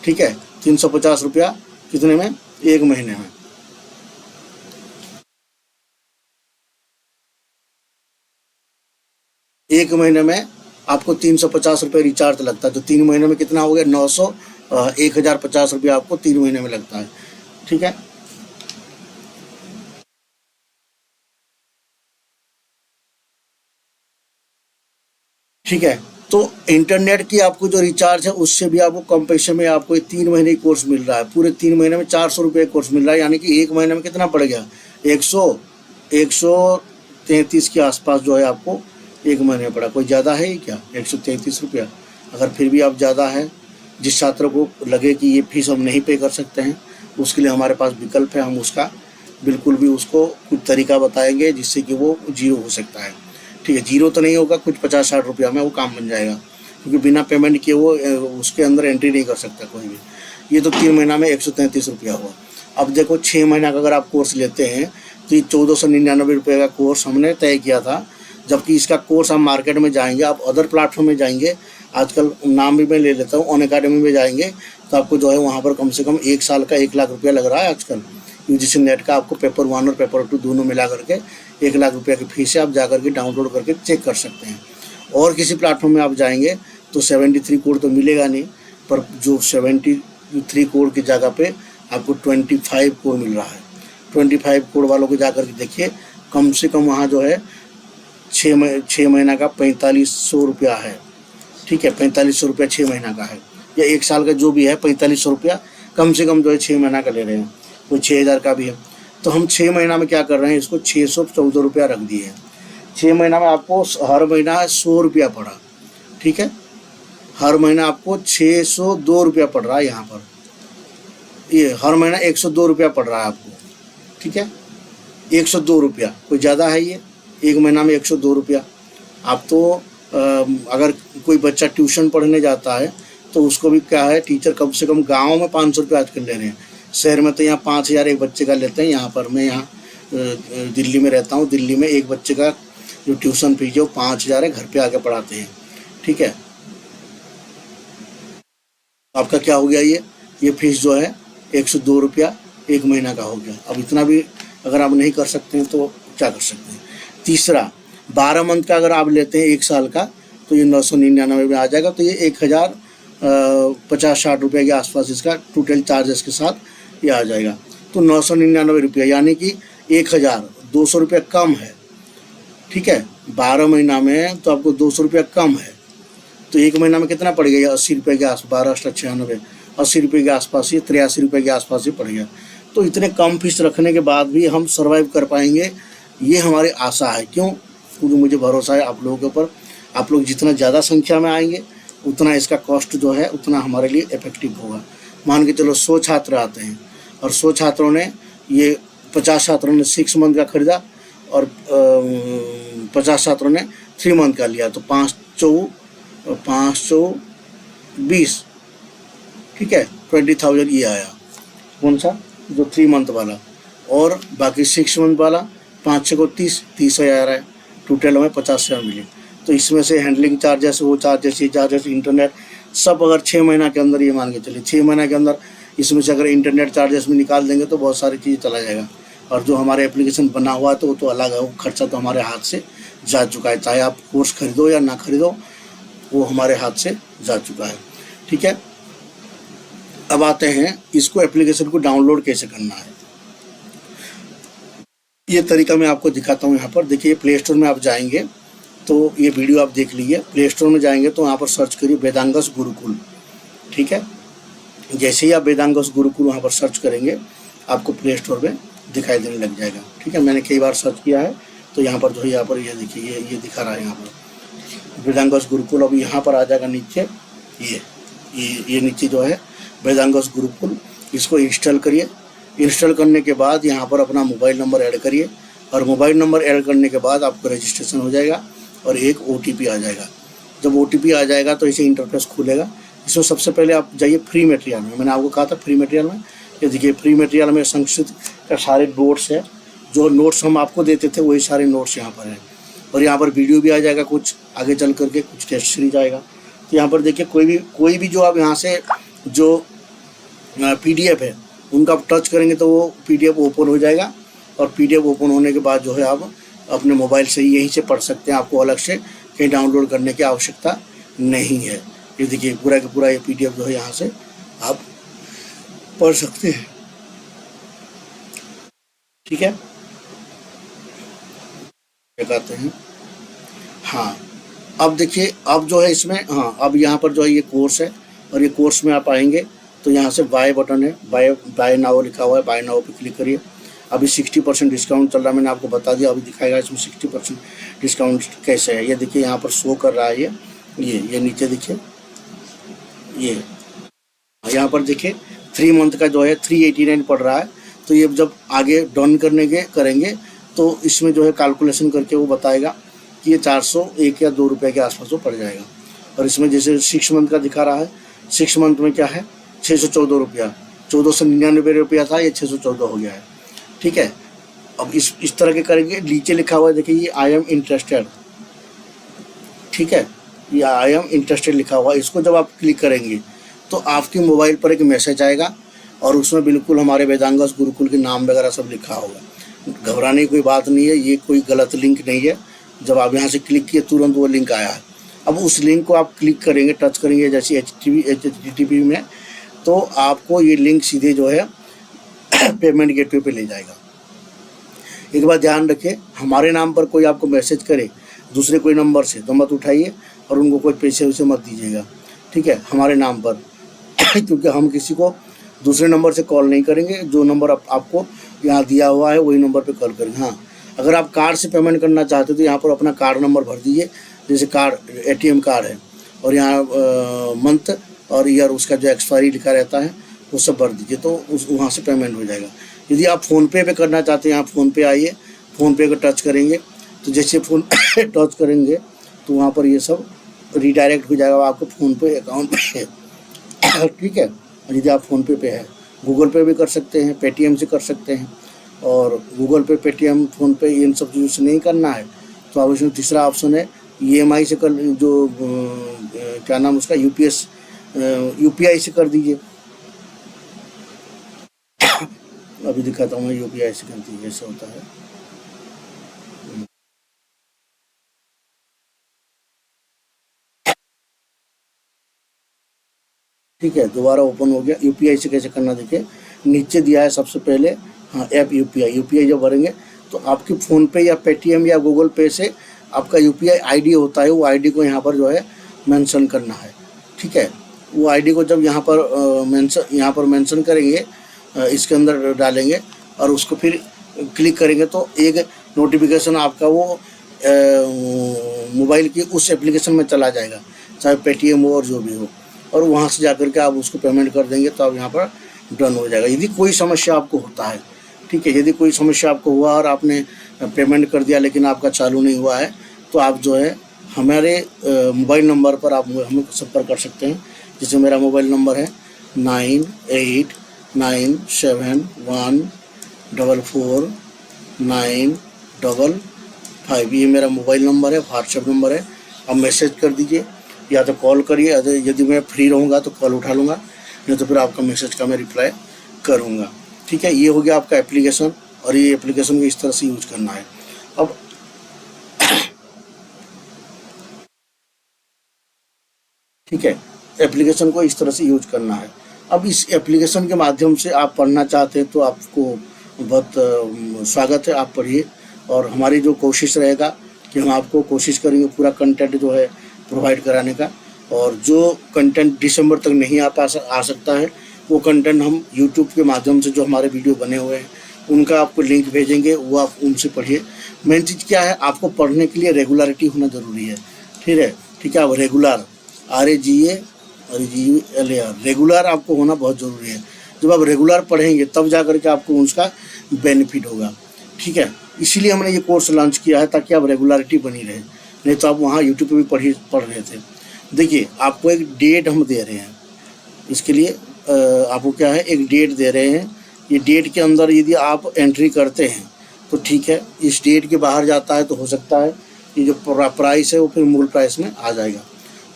ठीक है। 350 रुपया कितने में, 1 महीने में। एक महीने में आपको 350 रुपये रिचार्ज लगता है। तो 3 महीने में कितना हो गया, ₹1050 आपको 3 महीने में लगता है। ठीक है, ठीक है। तो इंटरनेट की आपको जो रिचार्ज है उससे भी आपको कम पैसे में आपको ये 3 महीने की कोर्स मिल रहा है। पूरे 3 महीने में 400 रुपये कोर्स मिल रहा है, यानी कि 1 महीने में कितना पड़ गया, 133 के आसपास जो है आपको 1 महीने में पड़ा। कोई ज़्यादा है ही क्या 133 रुपया? अगर फिर भी आप ज़्यादा है, जिस छात्र को लगे कि ये फीस हम नहीं पे कर सकते हैं, उसके लिए हमारे पास विकल्प है। हम उसका बिल्कुल भी उसको कुछ तरीका बताएंगे जिससे कि वो जीरो हो सकता है। ठीक है, जीरो तो नहीं होगा, कुछ 50-60 रुपया में वो काम बन जाएगा, क्योंकि बिना पेमेंट किए वो उसके अंदर एंट्री नहीं कर सकता कोई भी। ये तो 3 महीना में 133 रुपया हुआ। अब देखो 6 महीना का अगर आप कोर्स लेते हैं तो ये 1499 रुपये का कोर्स हमने तय किया था, जबकि इसका कोर्स आप मार्केट में जाएंगे, आप अदर प्लेटफॉर्म में जाएंगे, आजकल नाम भी मैं ले लेता हूँ, अनअकैडमी में जाएंगे तो आपको जो है वहाँ पर कम से कम 1 साल का 1 लाख रुपया लग रहा है आजकल। यूजीसी नेट का आपको पेपर 1 और पेपर 2 दोनों मिला करके 1 लाख रुपया की फीस है। आप जा करके डाउनलोड करके चेक कर सकते हैं। और किसी प्लेटफॉर्म में आप जाएंगे तो 73 कोड तो मिलेगा नहीं, पर जो 73 कोड की जगह पे आपको 25 कोड मिल रहा है। 25 कोड वालों को जा करके देखिए, कम से कम वहाँ जो है 6 महीना का 4500 रुपया है। ठीक है, 4500 रुपया 6 महीना का है, या 1 साल का जो भी है 4500 रुपया कम से कम जो है 6 महीना का ले रहे हैं। कोई 6000 का भी है। तो हम 6 महीना में क्या कर रहे हैं, इसको 614 रुपया रख दिए हैं। 6 महीना में आपको हर महीना 100 रुपया पड़ा। ठीक है, हर महीना आपको 602 रुपया पड़ रहा है यहाँ पर। ये हर महीना 102 रुपया पड़ रहा है आपको। ठीक है, 102 रुपया, कोई ज़्यादा है ये? 1 महीना में 102 रुपया। आप तो अगर कोई बच्चा ट्यूशन पढ़ने जाता है तो उसको भी क्या है, टीचर कम से कम गाँव में 500 रुपया आजकल ले रहे हैं। शहर में तो यहाँ 5000 एक बच्चे का लेते हैं। यहाँ पर मैं यहाँ दिल्ली में रहता हूँ, दिल्ली में एक बच्चे का जो ट्यूशन फीस है वो 5000 है, घर पे आके पढ़ाते हैं। ठीक है, आपका क्या हो गया, ये फीस जो है 102 रुपया 1 महीना का हो गया। अब इतना भी अगर आप नहीं कर सकते हैं तो क्या कर सकते हैं। तीसरा, 12 मंथ का अगर आप लेते हैं 1 साल का तो ये 999 में आ जाएगा। तो ये 1050-60 रुपये के आसपास इसका टोटल चार्जेस के साथ ये आ जाएगा। तो 999 रुपया, यानी कि 1200 रुपया कम है। ठीक है, 12 महीना में तो आपको 200 रुपया कम है। तो 1 महीना में कितना पड़ गया, 80 रुपये के आसपास, 12×96, 80 रुपये के आसपास, ये 83 रुपये के आसपास ही पड़ गया। तो इतने कम फीस रखने के बाद भी हम सर्वाइव कर पाएंगे, ये हमारी आशा है। क्यों? क्योंकि मुझे भरोसा है आप लोगों के ऊपर। आप लोग जितना ज़्यादा संख्या में आएंगे उतना इसका कॉस्ट जो है उतना हमारे लिए इफेक्टिव होगा। मान के चलो 100 छात्र आते हैं और 100 छात्रों ने ये 50 छात्रों ने 6 मंथ का खरीदा और 50 छात्रों ने 3 मंथ का लिया, तो 5 ठीक है, 20,000 ये आया। कौन सा? जो 3 मंथ वाला, और बाकी 6 मंथ वाला 5 को 30,000 है। टोटल में 50,000 मिले। तो इसमें से हैंडलिंग चार्जेस, वो चार्जेस, ये चार्जेस, इंटरनेट सब अगर 6 महीना के अंदर, ये मान के चलिए 6 महीना के अंदर इसमें से अगर इंटरनेट चार्जेस में निकाल देंगे तो बहुत सारी चीज़ चला जाएगा। और जो हमारे एप्लीकेशन बना हुआ है तो वो तो अलग है, वो खर्चा तो हमारे हाथ से जा चुका है। चाहे आप कोर्स खरीदो या ना खरीदो, वो हमारे हाथ से जा चुका है। ठीक है, अब आते हैं इसको एप्लीकेशन को डाउनलोड कैसे करना है। ये तरीका मैं आपको दिखाता हूँ। यहाँ पर देखिए, प्ले स्टोर में आप जाएंगे तो ये वीडियो आप देख लीजिए। प्ले स्टोर में जाएंगे तो यहाँ पर सर्च करिए वेदांगस गुरुकुल। ठीक है, जैसे ही आप वेदांगस गुरुकुल वहाँ पर सर्च करेंगे आपको प्ले स्टोर में दिखाई देने लग जाएगा। ठीक है, मैंने कई बार सर्च किया है तो यहाँ पर जो है, यहाँ पर ये देखिए, ये दिखा रहा है यहाँ पर वेदांगस गुरुकुल। अब यहाँ पर आ जाएगा नीचे, ये नीचे जो है वेदांगस गुरुकुल, इसको इंस्टॉल करिए। इंस्टॉल करने के बाद यहाँ पर अपना मोबाइल नंबर ऐड करिए, और मोबाइल नंबर ऐड करने के बाद आपको रजिस्ट्रेशन हो जाएगा और एक OTP आ जाएगा। जब OTP आ जाएगा तो इसे इंटरफेस खुलेगा। इसमें सबसे पहले आप जाइए फ्री मटेरियल में। मैंने आपको कहा था फ्री मटेरियल में, ये देखिए फ्री मटेरियल में संस्कृत का सारे नोट्स है। जो नोट्स हम आपको देते थे वही सारे नोट्स यहाँ पर हैं, और यहाँ पर वीडियो भी आ जाएगा, कुछ आगे चल करके कुछ टेस्ट सीरीज आएगा। तो यहाँ पर देखिए कोई भी जो आप यहाँ से जो PDF है उनका आप टच करेंगे तो वो PDF ओपन हो जाएगा, और PDF ओपन होने के बाद जो है आप अपने मोबाइल से यहीं से पढ़ सकते हैं। आपको अलग से कहीं डाउनलोड करने की आवश्यकता नहीं है। ये देखिए पूरा का पूरा ये PDF जो है यहाँ से आप पढ़ सकते हैं। ठीक है, दिखाते हैं। हाँ, अब देखिए, अब जो है इसमें, हाँ, अब यहाँ पर जो है ये कोर्स है, और ये कोर्स में आप आएंगे तो यहाँ से बाय बटन है, बाय नाउ लिखा हुआ है, बाय नाउ पे क्लिक करिए। अभी 60% डिस्काउंट चल रहा है, मैंने आपको बता दिया। अभी दिखाएगा इसमें 60% डिस्काउंट कैसे है। ये देखिए यहाँ पर शो कर रहा है, ये नीचे देखिए, ये यहाँ पर देखिए 3 मंथ का जो है 389 पड़ रहा है। तो ये जब आगे डन करेंगे तो इसमें जो है कैलकुलेशन करके वो बताएगा कि ये 401 या 2 रुपये के आसपास वो पड़ जाएगा। और इसमें जैसे 6 मंथ का दिखा रहा है, 6 मंथ में क्या है 614 रुपया, 1499 रुपया था, ये 614 हो गया है। ठीक है, अब इस तरह के करेंगे। नीचे लिखा हुआ है देखिए, ये आई एम इंटरेस्टेड। ठीक है, ये आई एम इंटरेस्टेड लिखा हुआ है, इसको जब आप क्लिक करेंगे तो आपकी मोबाइल पर एक मैसेज आएगा, और उसमें बिल्कुल हमारे वेदांगस गुरुकुल के नाम वगैरह सब लिखा होगा। घबराने की कोई बात नहीं है, ये कोई गलत लिंक नहीं है। जब आप यहाँ से क्लिक किए तुरंत वो लिंक आया है। अब उस लिंक को आप क्लिक करेंगे, टच करेंगे जैसे HTTP में, तो आपको ये लिंक सीधे जो है पेमेंट गेटवे पे ले जाएगा। एक बात ध्यान रखिए, हमारे नाम पर कोई आपको मैसेज करे दूसरे कोई नंबर से तो मत उठाइए, और उनको कोई पैसे वैसे मत दीजिएगा। ठीक है, हमारे नाम पर क्योंकि हम किसी को दूसरे नंबर से कॉल नहीं करेंगे। जो नंबर आपको यहाँ दिया हुआ है वही नंबर पे कॉल करेंगे। हाँ, अगर आप कार्ड से पेमेंट करना चाहते हो तो यहाँ पर अपना कार्ड नंबर भर दीजिए। जैसे कार्ड ATM कार्ड है, और यहाँ मंथ और ईयर उसका जो एक्सपायरी लिखा रहता है वो सब भर दीजिए, तो वहाँ से पेमेंट हो जाएगा। यदि आप फ़ोनपे पे करना चाहते हैं, यहाँ फ़ोनपे आइए, फ़ोनपे को टच करेंगे तो जैसे फ़ोन टच करेंगे तो वहाँ पर ये सब रिडायरेक्ट हो जाएगा आपको फ़ोनपे अकाउंट पे। ठीक है, यदि आप फ़ोनपे पे है, गूगल पे भी कर सकते हैं, पेटीएम से कर सकते हैं। और गूगल पे, पेटीएम, फ़ोनपे इन सब चीज़ों से नहीं करना है तो आप इसमें तीसरा ऑप्शन है EMI से कर, जो क्या नाम उसका, UPI से कर दीजिए। अभी दिखाता हूँ मैं, UPI से कर दीजिए, ऐसा होता है। ठीक है, दोबारा ओपन हो गया। UPI से कैसे करना देखिए, नीचे दिया है सबसे पहले, हाँ, ऐप UPI जब भरेंगे तो आपकी फ़ोनपे या पेटीएम या गूगल पे से आपका UPI ID होता है, वो ID को यहाँ पर जो है मेंशन करना है। ठीक है, वो ID को जब यहाँ पर मेंशन करेंगे, इसके अंदर डालेंगे और उसको फिर क्लिक करेंगे तो एक नोटिफिकेशन आपका वो मोबाइल की उस एप्लीकेशन में चला जाएगा, चाहे पेटीएम हो और जो भी हो, और वहाँ से जाकर के आप उसको पेमेंट कर देंगे तो आप यहाँ पर डन हो जाएगा। यदि कोई समस्या आपको होता है, ठीक है, यदि कोई समस्या आपको हुआ और आपने पेमेंट कर दिया लेकिन आपका चालू नहीं हुआ है, तो आप जो है हमारे मोबाइल नंबर पर आप हमें संपर्क कर सकते हैं। जैसे मेरा मोबाइल नंबर है 9897144955, ये मेरा मोबाइल नंबर है, व्हाट्सएप नंबर है। आप मैसेज कर दीजिए या तो कॉल करिए, यदि मैं फ्री रहूँगा तो कॉल उठा लूँगा, नहीं तो फिर आपका मैसेज का मैं रिप्लाई करूँगा। ठीक है, ये हो गया आपका एप्लीकेशन, और ये एप्लीकेशन को इस तरह से यूज करना है। अब ठीक है, एप्लीकेशन को इस तरह से यूज करना है। अब इस एप्लीकेशन के माध्यम से आप पढ़ना चाहते हैं तो आपको बहुत स्वागत है, आप पढ़िए। और हमारी जो कोशिश रहेगा कि हम आपको कोशिश करेंगे पूरा कंटेंट जो है प्रोवाइड कराने का, और जो कंटेंट दिसंबर तक नहीं आ सकता है वो कंटेंट हम यूट्यूब के माध्यम से जो हमारे वीडियो बने हुए हैं उनका आपको लिंक भेजेंगे, वो आप उनसे पढ़िए। मेन चीज़ क्या है, आपको पढ़ने के लिए रेगुलरिटी होना ज़रूरी है। ठीक है, आप रेगुलर REGULAR रेगुलर आपको होना बहुत ज़रूरी है। जब आप रेगुलर पढ़ेंगे तब जा करके आपको उसका बेनिफिट होगा। ठीक है, इसीलिए हमने ये कोर्स लॉन्च किया है ताकि आप रेगुलरिटी बनी रहे, नहीं तो आप वहाँ यूट्यूब पे भी पढ़ रहे थे। देखिए, आपको एक डेट हम दे रहे हैं, इसके लिए आपको क्या है, एक डेट दे रहे हैं। ये डेट के अंदर यदि आप एंट्री करते हैं तो ठीक है, इस डेट के बाहर जाता है तो हो सकता है ये जो प्राइस है वो फिर मूल प्राइस में आ जाएगा।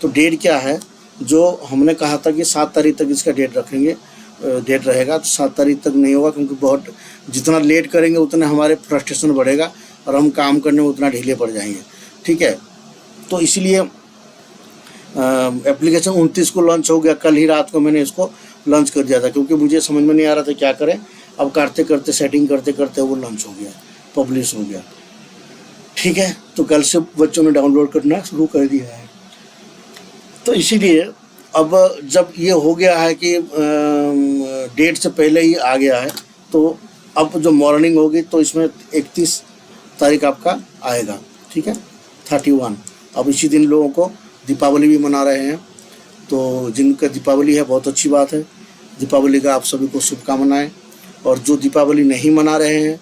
तो डेट क्या है, जो हमने कहा था कि 7 तारीख तक इसका डेट रहेगा, तो 7 तारीख तक नहीं होगा, क्योंकि बहुत जितना लेट करेंगे उतना हमारे फ्रस्ट्रेशन बढ़ेगा और हम काम करने में उतना ढीले पड़ जाएंगे। ठीक है, तो इसलिए एप्लीकेशन 29 को लॉन्च हो गया, कल ही रात को मैंने इसको लॉन्च कर दिया था, क्योंकि मुझे समझ में नहीं आ रहा था क्या करें। अब करते करते सेटिंग करते करते वो लॉन्च हो गया, पब्लिश हो गया। ठीक है, तो कल से बच्चों ने डाउनलोड करना शुरू कर दिया है। तो इसीलिए अब जब ये हो गया है कि डेट से पहले ही आ गया है, तो अब जो मॉर्निंग होगी तो इसमें 31 तारीख आपका आएगा। ठीक है, 31। अब इसी दिन लोगों को दीपावली भी मना रहे हैं, तो जिनका दीपावली है बहुत अच्छी बात है। दीपावली का आप सभी को शुभकामनाएं। और जो दीपावली नहीं मना रहे हैं,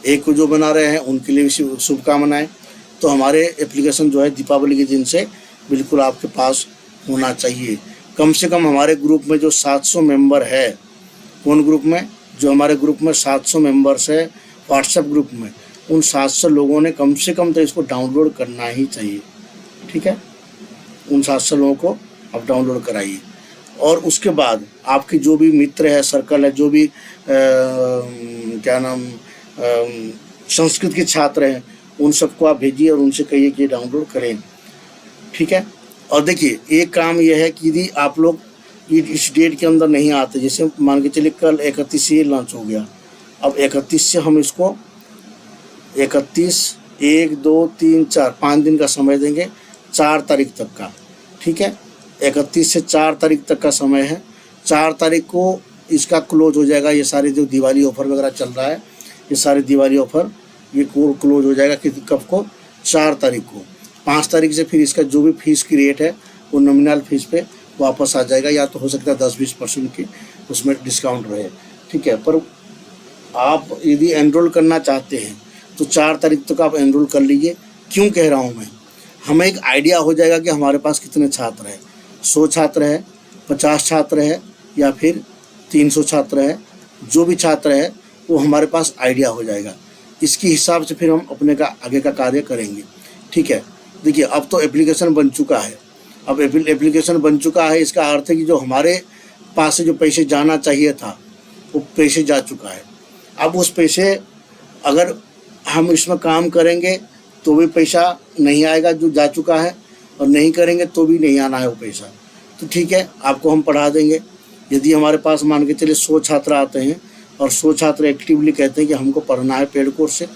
एक को जो मना रहे हैं, उनके लिए भी शुभकामनाएं। तो हमारे एप्लीकेशन जो है दीपावली के दिन से बिल्कुल आपके पास होना चाहिए। कम से कम हमारे ग्रुप में जो 700 मेंबर है, कौन ग्रुप में, जो हमारे ग्रुप में 700 मेंबर्स है व्हाट्सएप ग्रुप में, उन 700 लोगों ने कम से कम तो इसको डाउनलोड करना ही चाहिए। ठीक है, उन 700 लोगों को आप डाउनलोड कराइए। और उसके बाद आपके जो भी मित्र है, सर्कल है, जो भी क्या नाम संस्कृत के छात्र हैं, उन सबको आप भेजिए और उनसे कहिए कि डाउनलोड करें। ठीक है, और देखिए एक काम यह है कि यदि आप लोग इस डेट के अंदर नहीं आते, जैसे मान के चलिए कल 31 से लॉन्च हो गया, अब 31 से हम इसको 31, 1, 2, 3, 4, 5 दिन का समय देंगे, 4 तारीख तक का। ठीक है, 31 से 4 तारीख तक का समय है। 4 तारीख को इसका क्लोज हो जाएगा। ये सारे जो दिवाली ऑफ़र वगैरह चल रहा है, ये सारे दिवाली ऑफ़र ये क्लोज हो जाएगा कि कब को, 4 तारीख को। 5 तारीख से फिर इसका जो भी फीस की रेट है वो नॉमिनल फीस पे वापस आ जाएगा, या तो हो सकता है 10-20% की उसमें डिस्काउंट रहे। ठीक है, पर आप यदि एनरोल करना चाहते हैं तो 4 तारीख तक आप एनरोल कर लीजिए। क्यों कह रहा हूँ मैं, हमें एक आइडिया हो जाएगा कि हमारे पास कितने छात्र हैं, 100 छात्र है, 50 छात्र है, या फिर 300 छात्र है। जो भी छात्र है वो हमारे पास आइडिया हो जाएगा। इसके हिसाब से फिर हम अपने का आगे का कार्य करेंगे। ठीक है, देखिए अब तो एप्लीकेशन बन चुका है। अब एप्लीकेशन बन चुका है, इसका अर्थ है कि जो हमारे पास से जो पैसे जाना चाहिए था वो पैसे जा चुका है। अब उस पैसे अगर हम इसमें काम करेंगे तो भी पैसा नहीं आएगा जो जा चुका है, और नहीं करेंगे तो भी नहीं आना है वो पैसा। तो ठीक है, आपको हम पढ़ा देंगे। यदि हमारे पास मान के चलिए 100 छात्र आते हैं और 100 छात्र एक्टिवली कहते हैं कि हमको पढ़ना है पेड कोर्स से,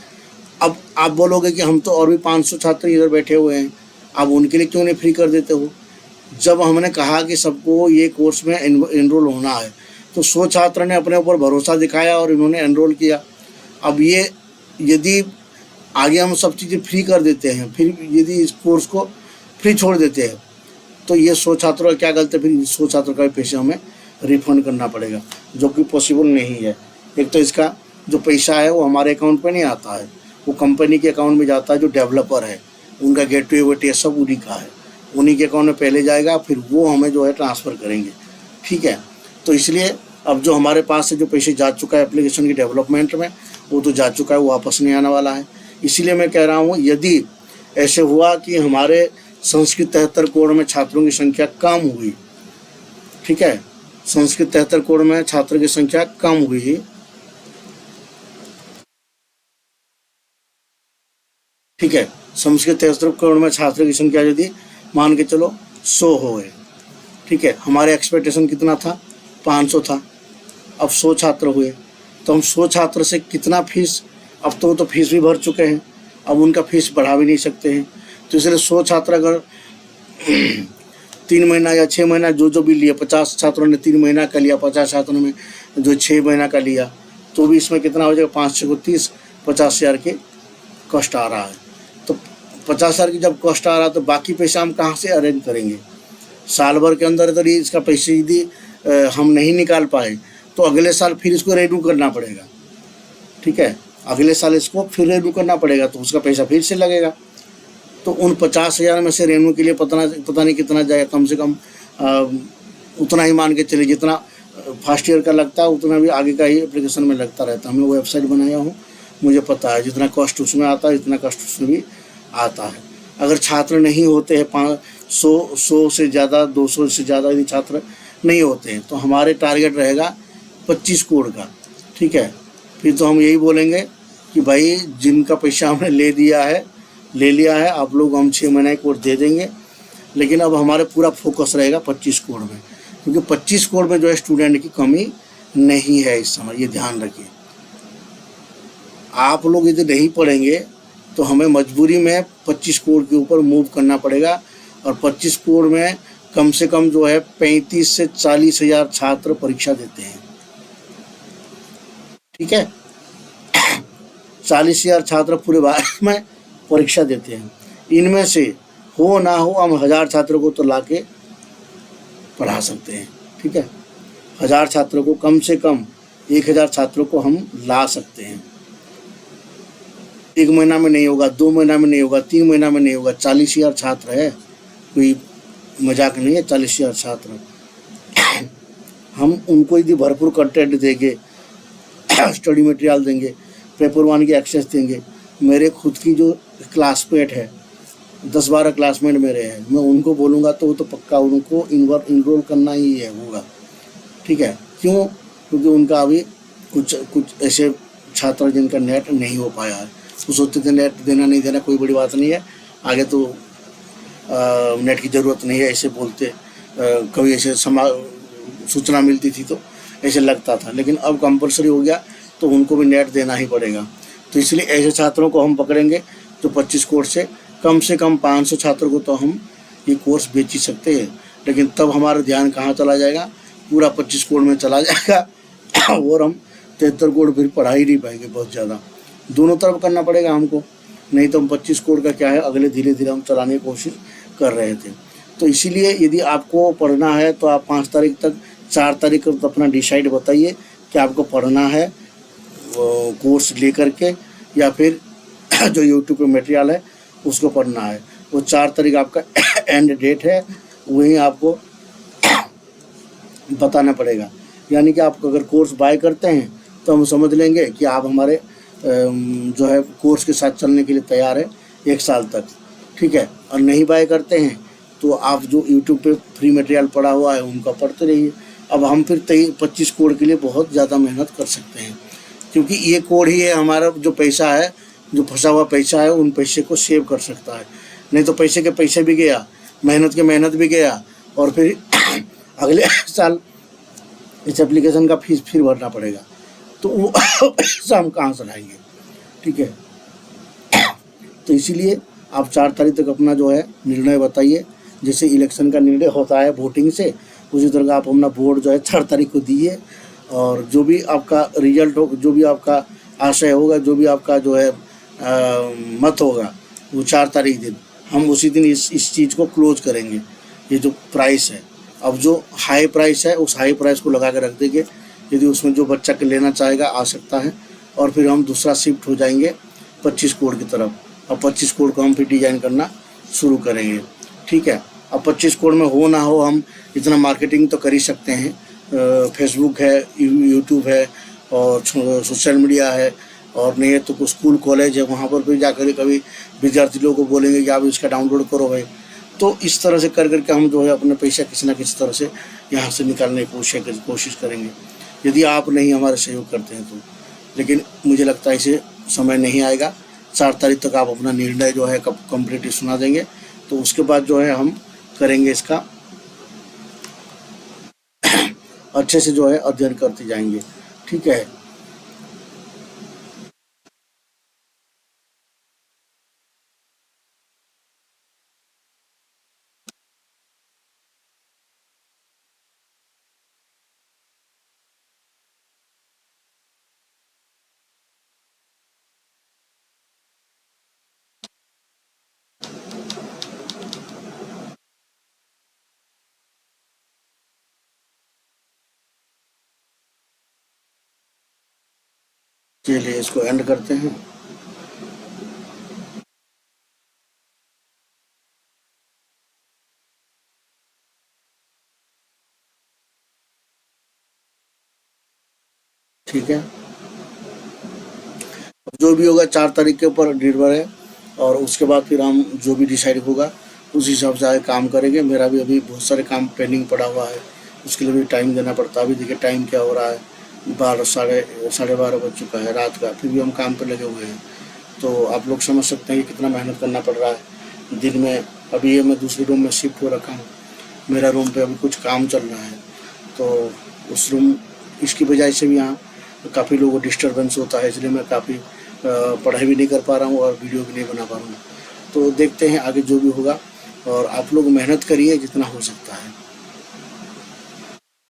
अब आप बोलोगे कि हम तो और भी 500 छात्र इधर बैठे हुए हैं, आप उनके लिए क्यों नहीं फ्री कर देते हो। जब हमने कहा कि सबको ये कोर्स में एनरोल होना है, तो 100 छात्र ने अपने ऊपर भरोसा दिखाया और इन्होंने एनरोल किया। अब ये यदि आगे हम सब चीज़ें फ्री कर देते हैं, फिर यदि इस कोर्स को फ्री छोड़ देते हैं, तो ये 100 छात्रों का क्या गलती है, फिर 100 छात्रों का भी पैसे हमें रिफंड करना पड़ेगा, जो कि पॉसिबल नहीं है। एक तो इसका जो पैसा है वो हमारे अकाउंट पे नहीं आता है, वो कंपनी के अकाउंट में जाता है। जो डेवलपर है उनका गेटवे वेटवे सब उन्हीं का है, उन्हीं के अकाउंट में पहले जाएगा, फिर वो हमें जो है ट्रांसफ़र करेंगे। ठीक है, तो इसलिए अब जो हमारे पास से जो पैसे जा चुका है एप्लीकेशन की डेवलपमेंट में, वो तो जा चुका है, वो वापस नहीं आने वाला है। इसीलिए मैं कह रहा हूँ, यदि ऐसे हुआ कि हमारे संस्कृत 73 कोड में छात्रों की संख्या कम हुई, ठीक है, संस्कृत 73 कोड में छात्रों की संख्या कम हुई, ठीक है, संस्कृत 73 कोड में छात्रों की संख्या यदि मान के चलो 100 हो गए, ठीक है, हमारे एक्सपेक्टेशन कितना था, 500 था, अब 100 छात्र हुए, तो हम 100 छात्र से कितना फीस, अब तो वो तो फीस भी भर चुके हैं, अब उनका फीस बढ़ा भी नहीं सकते हैं। तो इसलिए 100 छात्र अगर 3 महीना या 6 महीना जो भी लिया, 50 छात्रों ने 3 महीना का लिया, 50 छात्रों ने जो 6 महीना का लिया, तो भी इसमें कितना हो जाएगा, 5 को 30, 50,000 के कॉस्ट आ रहा है। तो 50,000 की जब कॉस्ट आ रहा है तो बाकी पैसा हम कहाँ से अरेंज करेंगे। साल भर के अंदर तो इसका पैसे यदि हम नहीं निकाल पाए तो अगले साल फिर इसको रेन्यू करना पड़ेगा, ठीक है, अगले साल इसको फिर रेन्यू करना पड़ेगा, तो उसका पैसा फिर से लगेगा। तो उन 50,000 में से रेन्यू के लिए पता नहीं कितना जाएगा, कम से कम उतना ही मान के चलिए, जितना फर्स्ट ईयर का लगता है उतना भी आगे का ही एप्लीकेशन में लगता रहता है। मैं वेबसाइट बनाया हूँ, मुझे पता है जितना कॉस्ट उसमें आता है इतना कॉस्ट उसमें भी आता है। अगर छात्र नहीं होते हैं 100 से ज़्यादा, 200 से ज़्यादा यदि छात्र नहीं होते हैं तो हमारे टारगेट रहेगा 25 करोड़ का, ठीक है। फिर तो हम यही बोलेंगे कि भाई जिनका पैसा हमने ले लिया है, आप लोग हम 6 महीने कोर्स दे देंगे, लेकिन अब हमारे पूरा फोकस रहेगा 25 करोड़ में। क्योंकि 25 करोड़ में जो है स्टूडेंट की कमी नहीं है इस समय, ये ध्यान रखिए। आप लोग यदि नहीं पढ़ेंगे तो हमें मजबूरी में 25 करोड़ के ऊपर मूव करना पड़ेगा, और 25 करोड़ में कम से कम जो है 35 से 40 हजार छात्र परीक्षा देते हैं। ठीक है, 40 हजार छात्र पूरे भारत में परीक्षा देते हैं। इनमें से हो ना हो हम 1000 छात्रों को तो लाके पढ़ा सकते हैं। ठीक है, 1000 छात्रों को, कम से कम 1000 छात्रों को हम ला सकते हैं। 1 महीना में नहीं होगा, 2 महीना में नहीं होगा, 3 महीना में नहीं होगा। 40 हजार छात्र है, कोई मजाक नहीं है। 40 हजार छात्र हम उनको यदि भरपूर कंटेंट देंगे, स्टडी मटेरियल देंगे, पेपर 1 की एक्सेस देंगे। मेरे खुद की जो क्लासमेट है, 10-12 क्लासमेट मेरे हैं, मैं उनको बोलूँगा तो वो तो पक्का उनको इनरोल करना ही है होगा। ठीक है, क्यों? क्योंकि उनका अभी कुछ ऐसे छात्र जिनका नेट नहीं हो पाया है। वो सोचते थे नेट देना नहीं देना कोई बड़ी बात नहीं है, आगे तो नेट की ज़रूरत नहीं है, ऐसे बोलते। कभी ऐसे सूचना मिलती थी तो ऐसे लगता था, लेकिन अब कंपलसरी हो गया तो उनको भी नेट देना ही पड़ेगा। तो इसलिए ऐसे छात्रों को हम पकड़ेंगे तो 25 करोड़ से कम 500 छात्रों को तो हम ये कोर्स बेच ही सकते हैं। लेकिन तब हमारा ध्यान कहाँ चला जाएगा? पूरा 25 करोड़ में चला जाएगा और हम 73 करोड़ फिर पढ़ा ही नहीं पाएंगे। बहुत ज़्यादा दोनों तरफ करना पड़ेगा हमको, नहीं तो हम 25 करोड़ का क्या है अगले धीरे धीरे हम चलाने की कोशिश कर रहे थे। तो इसीलिए यदि आपको पढ़ना है तो आप 5 तारीख तक, 4 तारीख तक अपना डिसाइड बताइए कि आपको पढ़ना है कोर्स ले करके, या फिर जो यूट्यूब पे मटेरियल है उसको पढ़ना है। वो 4 तारीख आपका एंड डेट है, वही आपको बताना पड़ेगा। यानी कि आप अगर कोर्स बाय करते हैं तो हम समझ लेंगे कि आप हमारे जो है कोर्स के साथ चलने के लिए तैयार है 1 साल तक। ठीक है, और नहीं बाय करते हैं तो आप जो यूट्यूब पे फ्री मटेरियल पड़ा हुआ है उनका पढ़ते रहिए। अब हम फिर 25 करोड़ के लिए बहुत ज़्यादा मेहनत कर सकते हैं, क्योंकि ये कोड ही है हमारा जो पैसा है, जो फंसा हुआ पैसा है, उन पैसे को सेव कर सकता है। नहीं तो पैसे के पैसे भी गया, मेहनत के मेहनत भी गया, और फिर अगले साल इस एप्लीकेशन का फीस फिर भरना पड़ेगा, तो वो पैसा हम कहाँ से लाएंगे? ठीक है, तो इसीलिए आप 4 तारीख तक अपना जो है निर्णय बताइए। जैसे इलेक्शन का निर्णय होता है वोटिंग से, उसी तरह का आप अपना वोट जो है 4 तारीख को दिए, और जो भी आपका रिजल्ट हो, जो भी आपका आशय होगा, जो भी आपका जो है मत होगा, वो 4 तारीख दिन हम उसी दिन इस चीज़ को क्लोज करेंगे। ये जो प्राइस है, अब जो हाई प्राइस है उस हाई प्राइस को लगा के रख देंगे। यदि उसमें जो बच्चा के लेना चाहेगा आ सकता है, और फिर हम दूसरा शिफ्ट हो जाएंगे 25 करोड़ की तरफ। अब 25 करोड़ को हम फिर डिज़ाइन करना शुरू करेंगे। ठीक है, अब 25 करोड़ में हो ना हो हम इतना मार्केटिंग तो कर ही सकते हैं। फेसबुक है, यूट्यूब है, और सोशल मीडिया है, और नहीं है तो कुछ स्कूल कॉलेज है, वहाँ पर भी जाकर कभी विद्यार्थी लोगों को बोलेंगे कि आप इसका डाउनलोड करो भाई। तो इस तरह से कर करके हम जो है अपने पैसा किसी ना किसी तरह से यहाँ से निकालने की कोशिश करेंगे, यदि आप नहीं हमारे सहयोग करते हैं तो। लेकिन मुझे लगता है इसे समय नहीं आएगा। 4 तारीख तक आप अपना निर्णय जो है कंप्लीट सुना देंगे, तो उसके बाद जो है हम करेंगे इसका अच्छे से जो है अध्ययन करते जाएंगे। ठीक है, चलिए इसको एंड करते हैं। ठीक है, जो भी होगा 4 तारीख के ऊपर निर्भर है, और उसके बाद फिर हम जो भी डिसाइड होगा उस हिसाब से आगे काम करेंगे। मेरा भी अभी बहुत सारे काम पेंडिंग पड़ा हुआ है, उसके लिए भी टाइम देना पड़ता है। अभी देखिए टाइम क्या हो रहा है, 12 साढ़े 12 बज चुका है रात का, फिर भी हम काम पे लगे हुए हैं। तो आप लोग समझ सकते हैं कि कितना मेहनत करना पड़ रहा है दिन में। अभी ये मैं दूसरे रूम में शिफ्ट हो रखा हूँ, मेरा रूम पे अभी कुछ काम चल रहा है, तो उस रूम इसकी वजह से भी यहाँ काफ़ी लोगों को डिस्टर्बेंस होता है, इसलिए मैं काफ़ी पढ़ाई भी नहीं कर पा रहा हूँ और वीडियो भी नहीं बना पा रहा हूँ। तो देखते हैं आगे जो भी होगा, और आप लोग मेहनत करिए जितना हो सकता है।